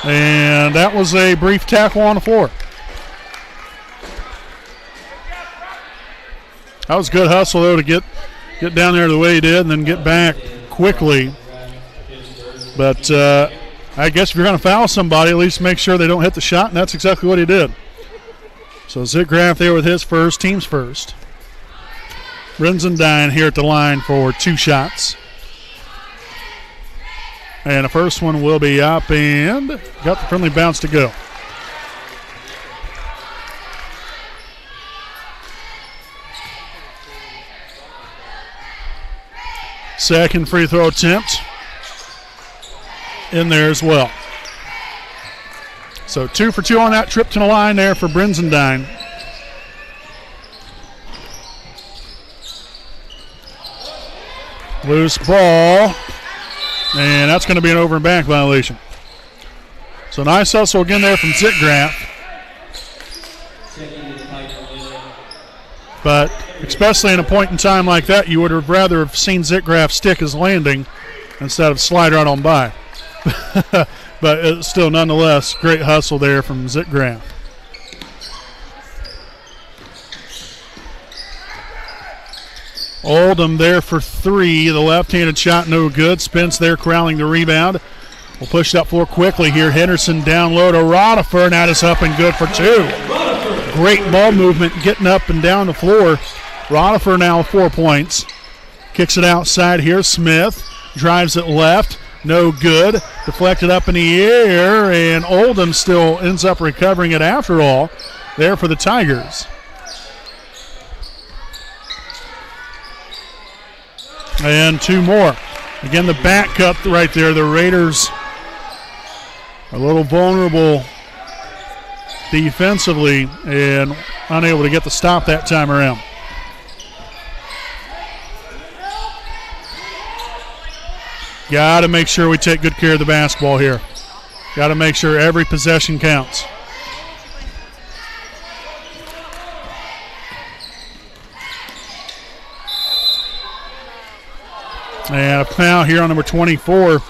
And that was a brief tackle on the floor. That was good hustle, though, to get down there the way he did and then get back quickly. But I guess if you're going to foul somebody, at least make sure they don't hit the shot, and that's exactly what he did. So Zitgraff there with his first, team's first. Brenzendine here at the line for 2 shots. And the first one will be up and got the friendly bounce to go. Second free throw attempt in there as well. So 2 for 2 on that trip to the line there for Brenzendine. Loose ball. And that's going to be an over and back violation. So nice hustle again there from Zitgraff. But especially in a point in time like that, you would have rather have seen Zitgraff stick his landing instead of slide right on by. But it's still nonetheless great hustle there from Zitgraff. Oldham there for 3. The left-handed shot no good. Spence there corralling the rebound. We'll push that floor quickly here. Henderson down low to Rodifer, and that is up and good for 2. Great ball movement getting up and down the floor. Rodifer now 4 points. Kicks it outside here. Smith drives it left. No good. Deflected up in the air, and Oldham still ends up recovering it after all there for the Tigers. And 2 more. Again, the back cut right there. The Raiders a little vulnerable defensively and unable to get the stop that time around. Got to make sure we take good care of the basketball here. Got to make sure every possession counts. And a foul here on number 24.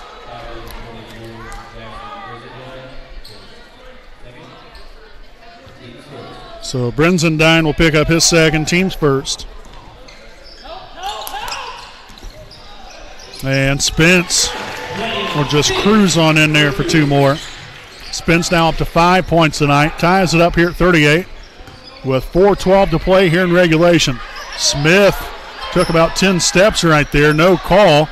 So Brenzendine will pick up his second, team's first. And Spence will just cruise on in there for 2 more. Spence now up to 5 points tonight. Ties it up here at 38 with 4:12 to play here in regulation. Smith took about 10 steps right there, no call.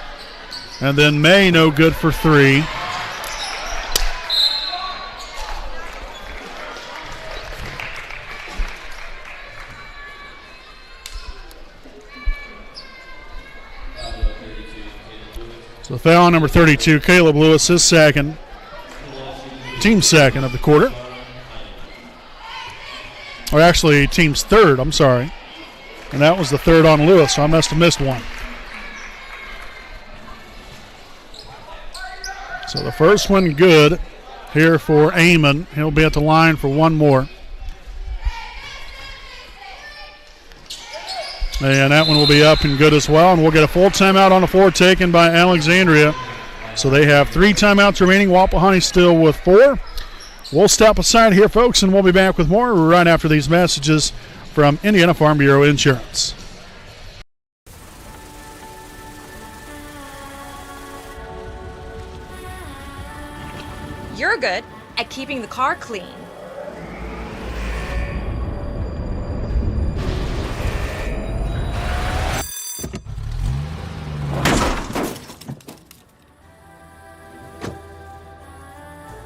And then May no good for 3. So foul on number 32, Caleb Lewis, his second, team's second of the quarter. Or actually, team's third, I'm sorry. And that was the third on Lewis, so I must have missed one. So the first one good here for Amon. He'll be at the line for one more. And that one will be up and good as well. And we'll get a full timeout on the floor taken by Alexandria. So they have 3 timeouts remaining. Wapahani still with 4. We'll step aside here, folks, and we'll be back with more right after these messages from Indiana Farm Bureau Insurance. You're good at keeping the car clean.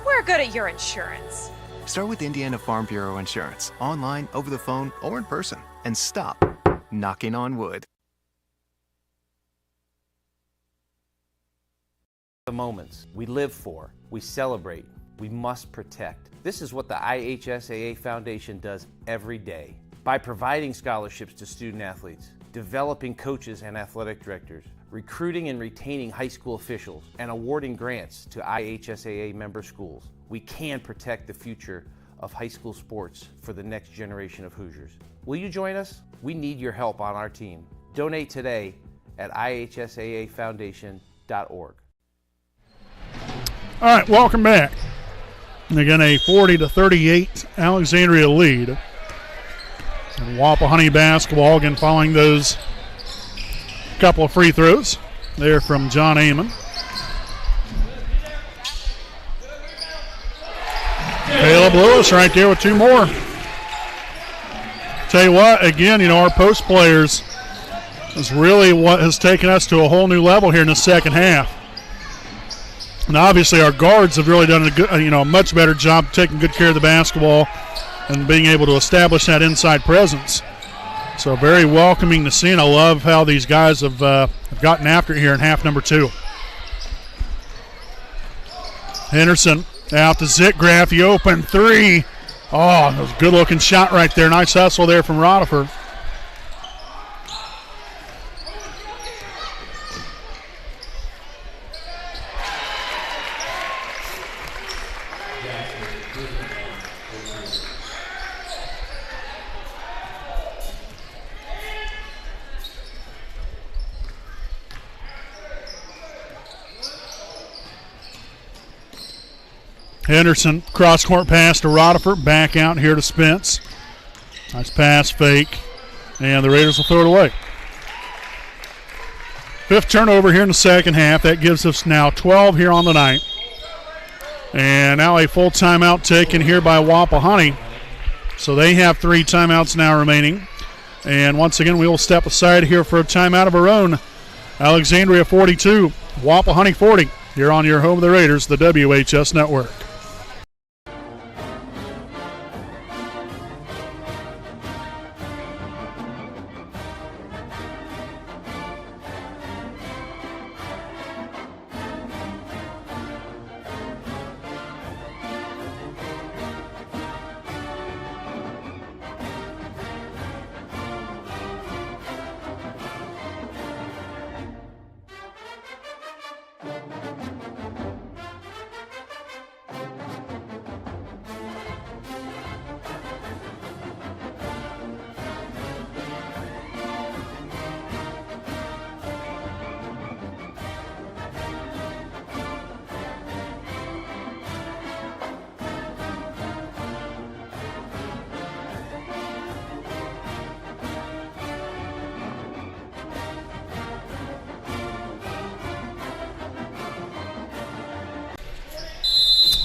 We're good at your insurance. Start with Indiana Farm Bureau Insurance, online, over the phone, or in person, and stop knocking on wood. The moments we live for, we celebrate, we must protect. This is what the IHSAA Foundation does every day. By providing scholarships to student athletes, developing coaches and athletic directors, recruiting and retaining high school officials, and awarding grants to IHSAA member schools, we can protect the future of high school sports for the next generation of Hoosiers. Will you join us? We need your help on our team. Donate today at ihsaafoundation.org. All right, welcome back. And again, a 40-38 Alexandria lead. And Wapahani basketball, again, following those couple of free throws there from John Amon. Caleb Lewis right there with 2 more. Tell you what, again, our post players is really what has taken us to a whole new level here in the second half. And obviously our guards have really done a good, a much better job taking good care of the basketball and being able to establish that inside presence. So very welcoming to see, and I love how these guys have gotten after it here in half number 2. Henderson out to Zitgraf, the open 3. Oh, that was a good-looking shot right there. Nice hustle there from Rodifer. Henderson, cross-court pass to Rodifer, back out here to Spence. Nice pass, fake, and the Raiders will throw it away. 5th turnover here in the second half. That gives us now 12 here on the night. And now a full timeout taken here by Wapahani. So they have 3 timeouts now remaining. And once again, we will step aside here for a timeout of our own. Alexandria 42, Wapahani 40. Here on your home of the Raiders, the WHS Network.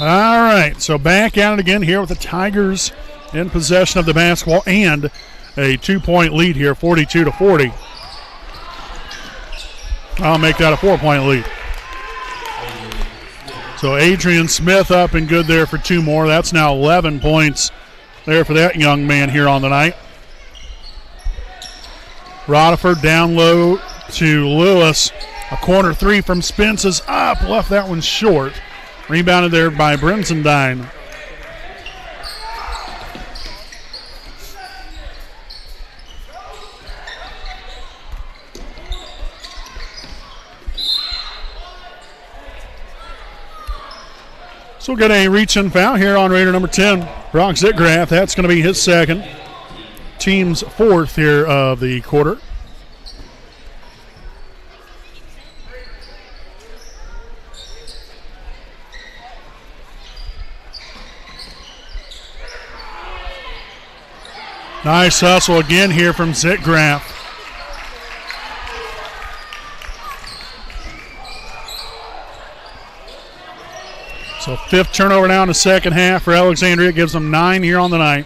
All right, so back at it again here with the Tigers in possession of the basketball and a 2-point lead here, 42-40. I'll make that a 4-point lead. So Adrian Smith up and good there for 2 more. That's now 11 points there for that young man here on the night. Rodifer down low to Lewis. A corner 3 from Spence is up, left that one short. Rebounded there by Brensendine. So we'll get a reach-in foul here on Raider number 10, Brock Zitgraff. That's going to be his second. Team's fourth here of the quarter. Nice hustle again here from Zitgraff. So fifth turnover now in the second half for Alexandria. Gives them 9 here on the night.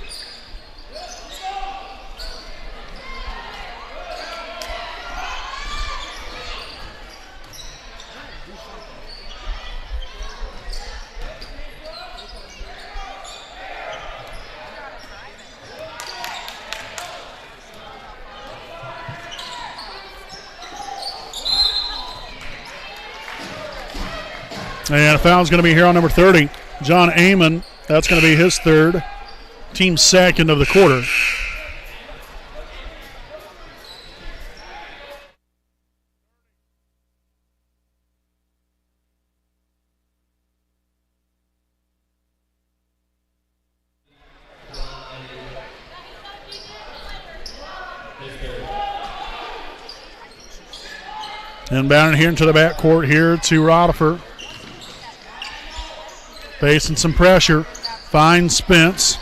And a foul's going to be here on number 30, John Amon. That's going to be his third, team second of the quarter. Inbound here into the backcourt here to Rodifer. Facing some pressure. Finds Spence.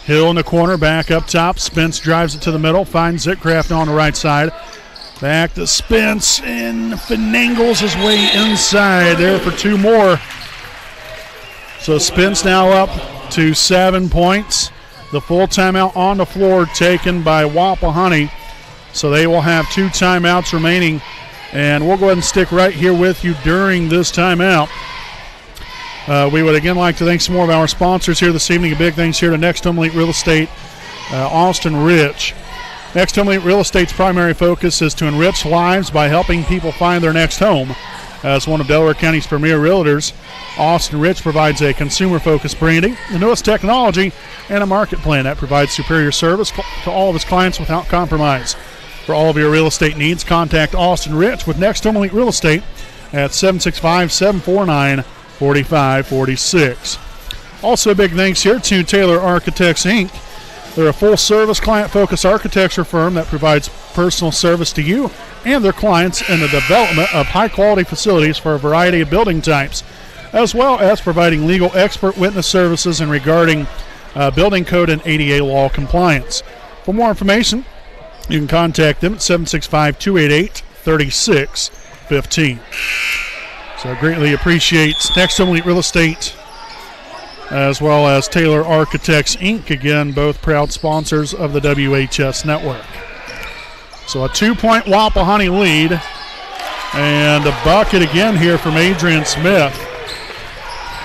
Hill in the corner, back up top. Spence drives it to the middle. Finds Zitgraff on the right side. Back to Spence and finagles his way inside there for 2 more. So Spence now up to 7 points. The full timeout on the floor taken by Wapahani. So they will have 2 timeouts remaining. And we'll go ahead and stick right here with you during this timeout. We would again like to thank some more of our sponsors here this evening. A big thanks here to Next Home Elite Real Estate, Austin Rich. Next Home Elite Real Estate's primary focus is to enrich lives by helping people find their next home. As one of Delaware County's premier realtors, Austin Rich provides a consumer-focused branding, the newest technology, and a market plan that provides superior service to all of his clients without compromise. For all of your real estate needs, contact Austin Rich with Next Home Elite Real Estate at 765-749-4546. Also, a big thanks here to Taylor Architects, Inc. They're a full-service, client-focused architecture firm that provides personal service to you and their clients in the development of high-quality facilities for a variety of building types, as well as providing legal expert witness services and regarding building code and ADA law compliance. For more information, you can contact them at 765-288-3615. So I greatly appreciate Next Home Elite Real Estate as well as Taylor Architects, Inc. Again, both proud sponsors of the WHS Network. So a 2-point Wapahani lead. And a bucket again here from Adrian Smith.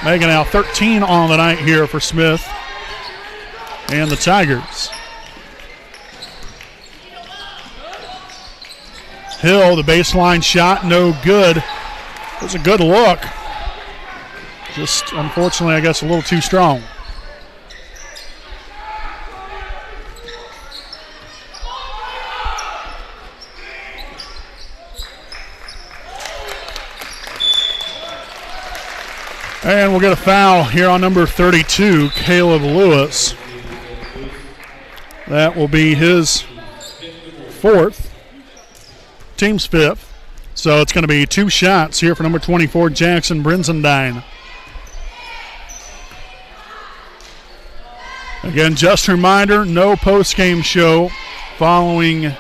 Making now 13 on the night here for Smith and the Tigers. Hill, the baseline shot, no good. It was a good look. Just, unfortunately, I guess a little too strong. And we'll get a foul here on number 32, Caleb Lewis. That will be his 4th, team's 5th. So it's going to be 2 shots here for number 24, Jackson Brenzendine. Again, just a reminder, no post-game show following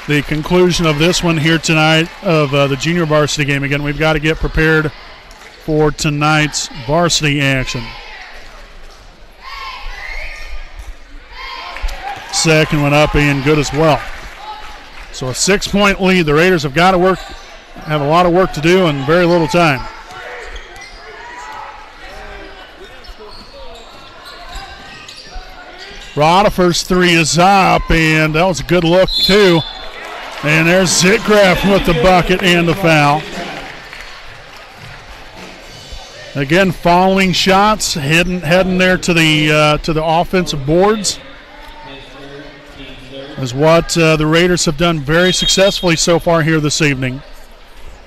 the conclusion of this one here tonight of the junior varsity game. Again, we've got to get prepared for tonight's varsity action. Second one up and good as well. So a 6-point lead. The Raiders have got to have a lot of work to do and very little time. Rodifer's 3 is up, and that was a good look too. And there's Zitgraff with the bucket and the foul. Again, following shots, heading there to the offensive boards. Is what the Raiders have done very successfully so far here this evening.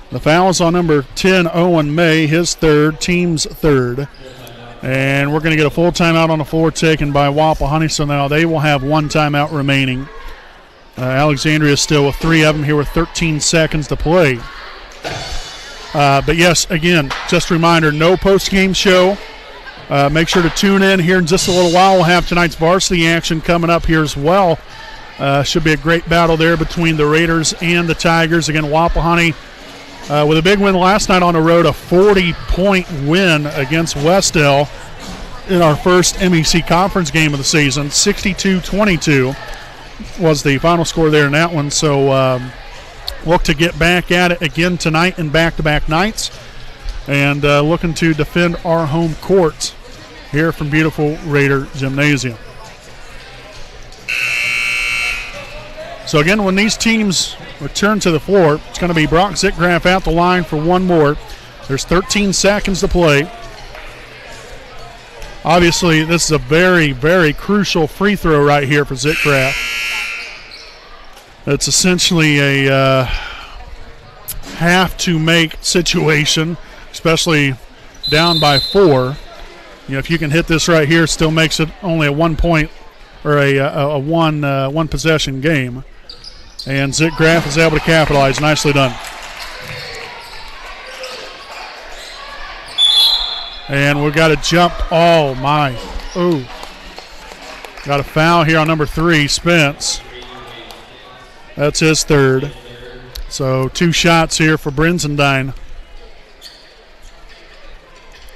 The foul is on number 10, Owen May, his 3rd, team's 3rd. And we're going to get a full timeout on the floor taken by Wapahani, so now they will have one timeout remaining. Alexandria is still with 3 of them here with 13 seconds to play. But yes, again, just a reminder, no post-game show. Make sure to tune in here in just a little while. We'll have tonight's varsity action coming up here as well. Should be a great battle there between the Raiders and the Tigers. Again, Wapahani with a big win last night on the road, a 40-point win against Westdale in our first MEC conference game of the season. 62-22 was the final score there in that one. So look to get back at it again tonight in back-to-back nights, and looking to defend our home court here from beautiful Raider Gymnasium. So again, when these teams return to the floor, it's going to be Brock Zickgraf out the line for one more. There's 13 seconds to play. Obviously, this is a very, very crucial free throw right here for Zickgraf. It's essentially a have-to-make situation, especially down by 4. You know, if you can hit this right here, it still makes it only a 1 point or a one possession game. And Zickgraf is able to capitalize. Nicely done. And we've got a jump. Oh, my. Ooh. Got a foul here on number 3, Spence. That's his third. So 2 shots here for Brenzendine.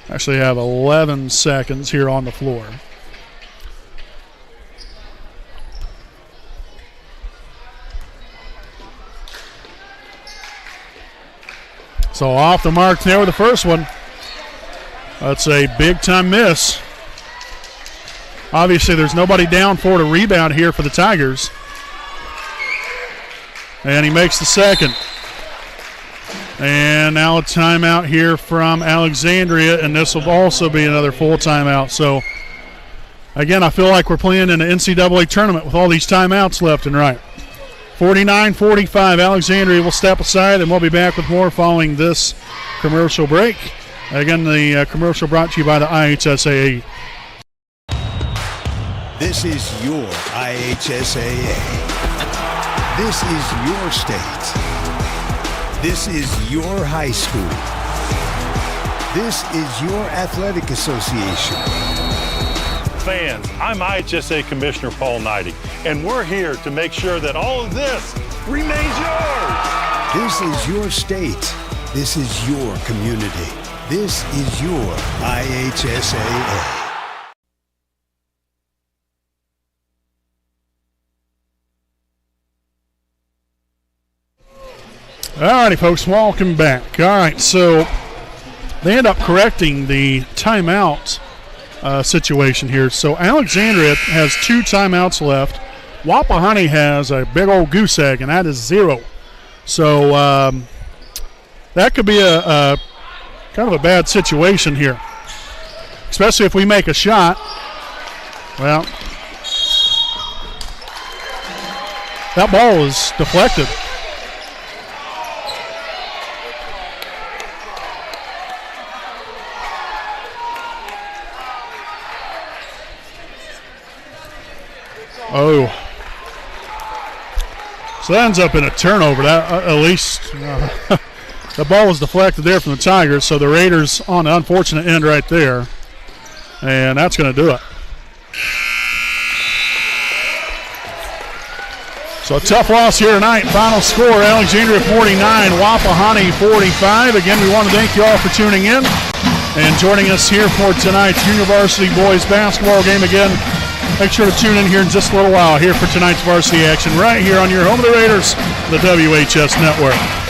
Actually have 11 seconds here on the floor. So off the mark there with the first one. That's a big-time miss. Obviously, there's nobody down for to rebound here for the Tigers. And he makes the second. And now a timeout here from Alexandria, and this will also be another full timeout. So, again, I feel like we're playing in an NCAA tournament with all these timeouts left and right. 49-45, Alexandria will step aside, and we'll be back with more following this commercial break. Again, the commercial brought to you by the IHSAA. This is your IHSAA. This is your state. This is your high school. This is your athletic association. Fans, I'm IHSA Commissioner Paul Knighting, and we're here to make sure that all of this remains yours. This is your state. This is your community. This is your IHSAA. All righty, folks, welcome back. All right, so they end up correcting the timeout situation here. So Alexandria has 2 timeouts left. Wapahani has a big old goose egg, and that is 0. So that could be a kind of a bad situation here, especially if we make a shot. Well, that ball is deflected. Oh. So that ends up in a turnover. That at least the ball was deflected there from the Tigers, so the Raiders on the unfortunate end right there. And that's going to do it. So a tough loss here tonight. Final score, Alexandria 49, Wapahani 45. Again, we want to thank you all for tuning in and joining us here for tonight's Junior Varsity Boys Basketball game. Again, make sure to tune in here in just a little while here for tonight's varsity action right here on your home of the Raiders, the WHS Network.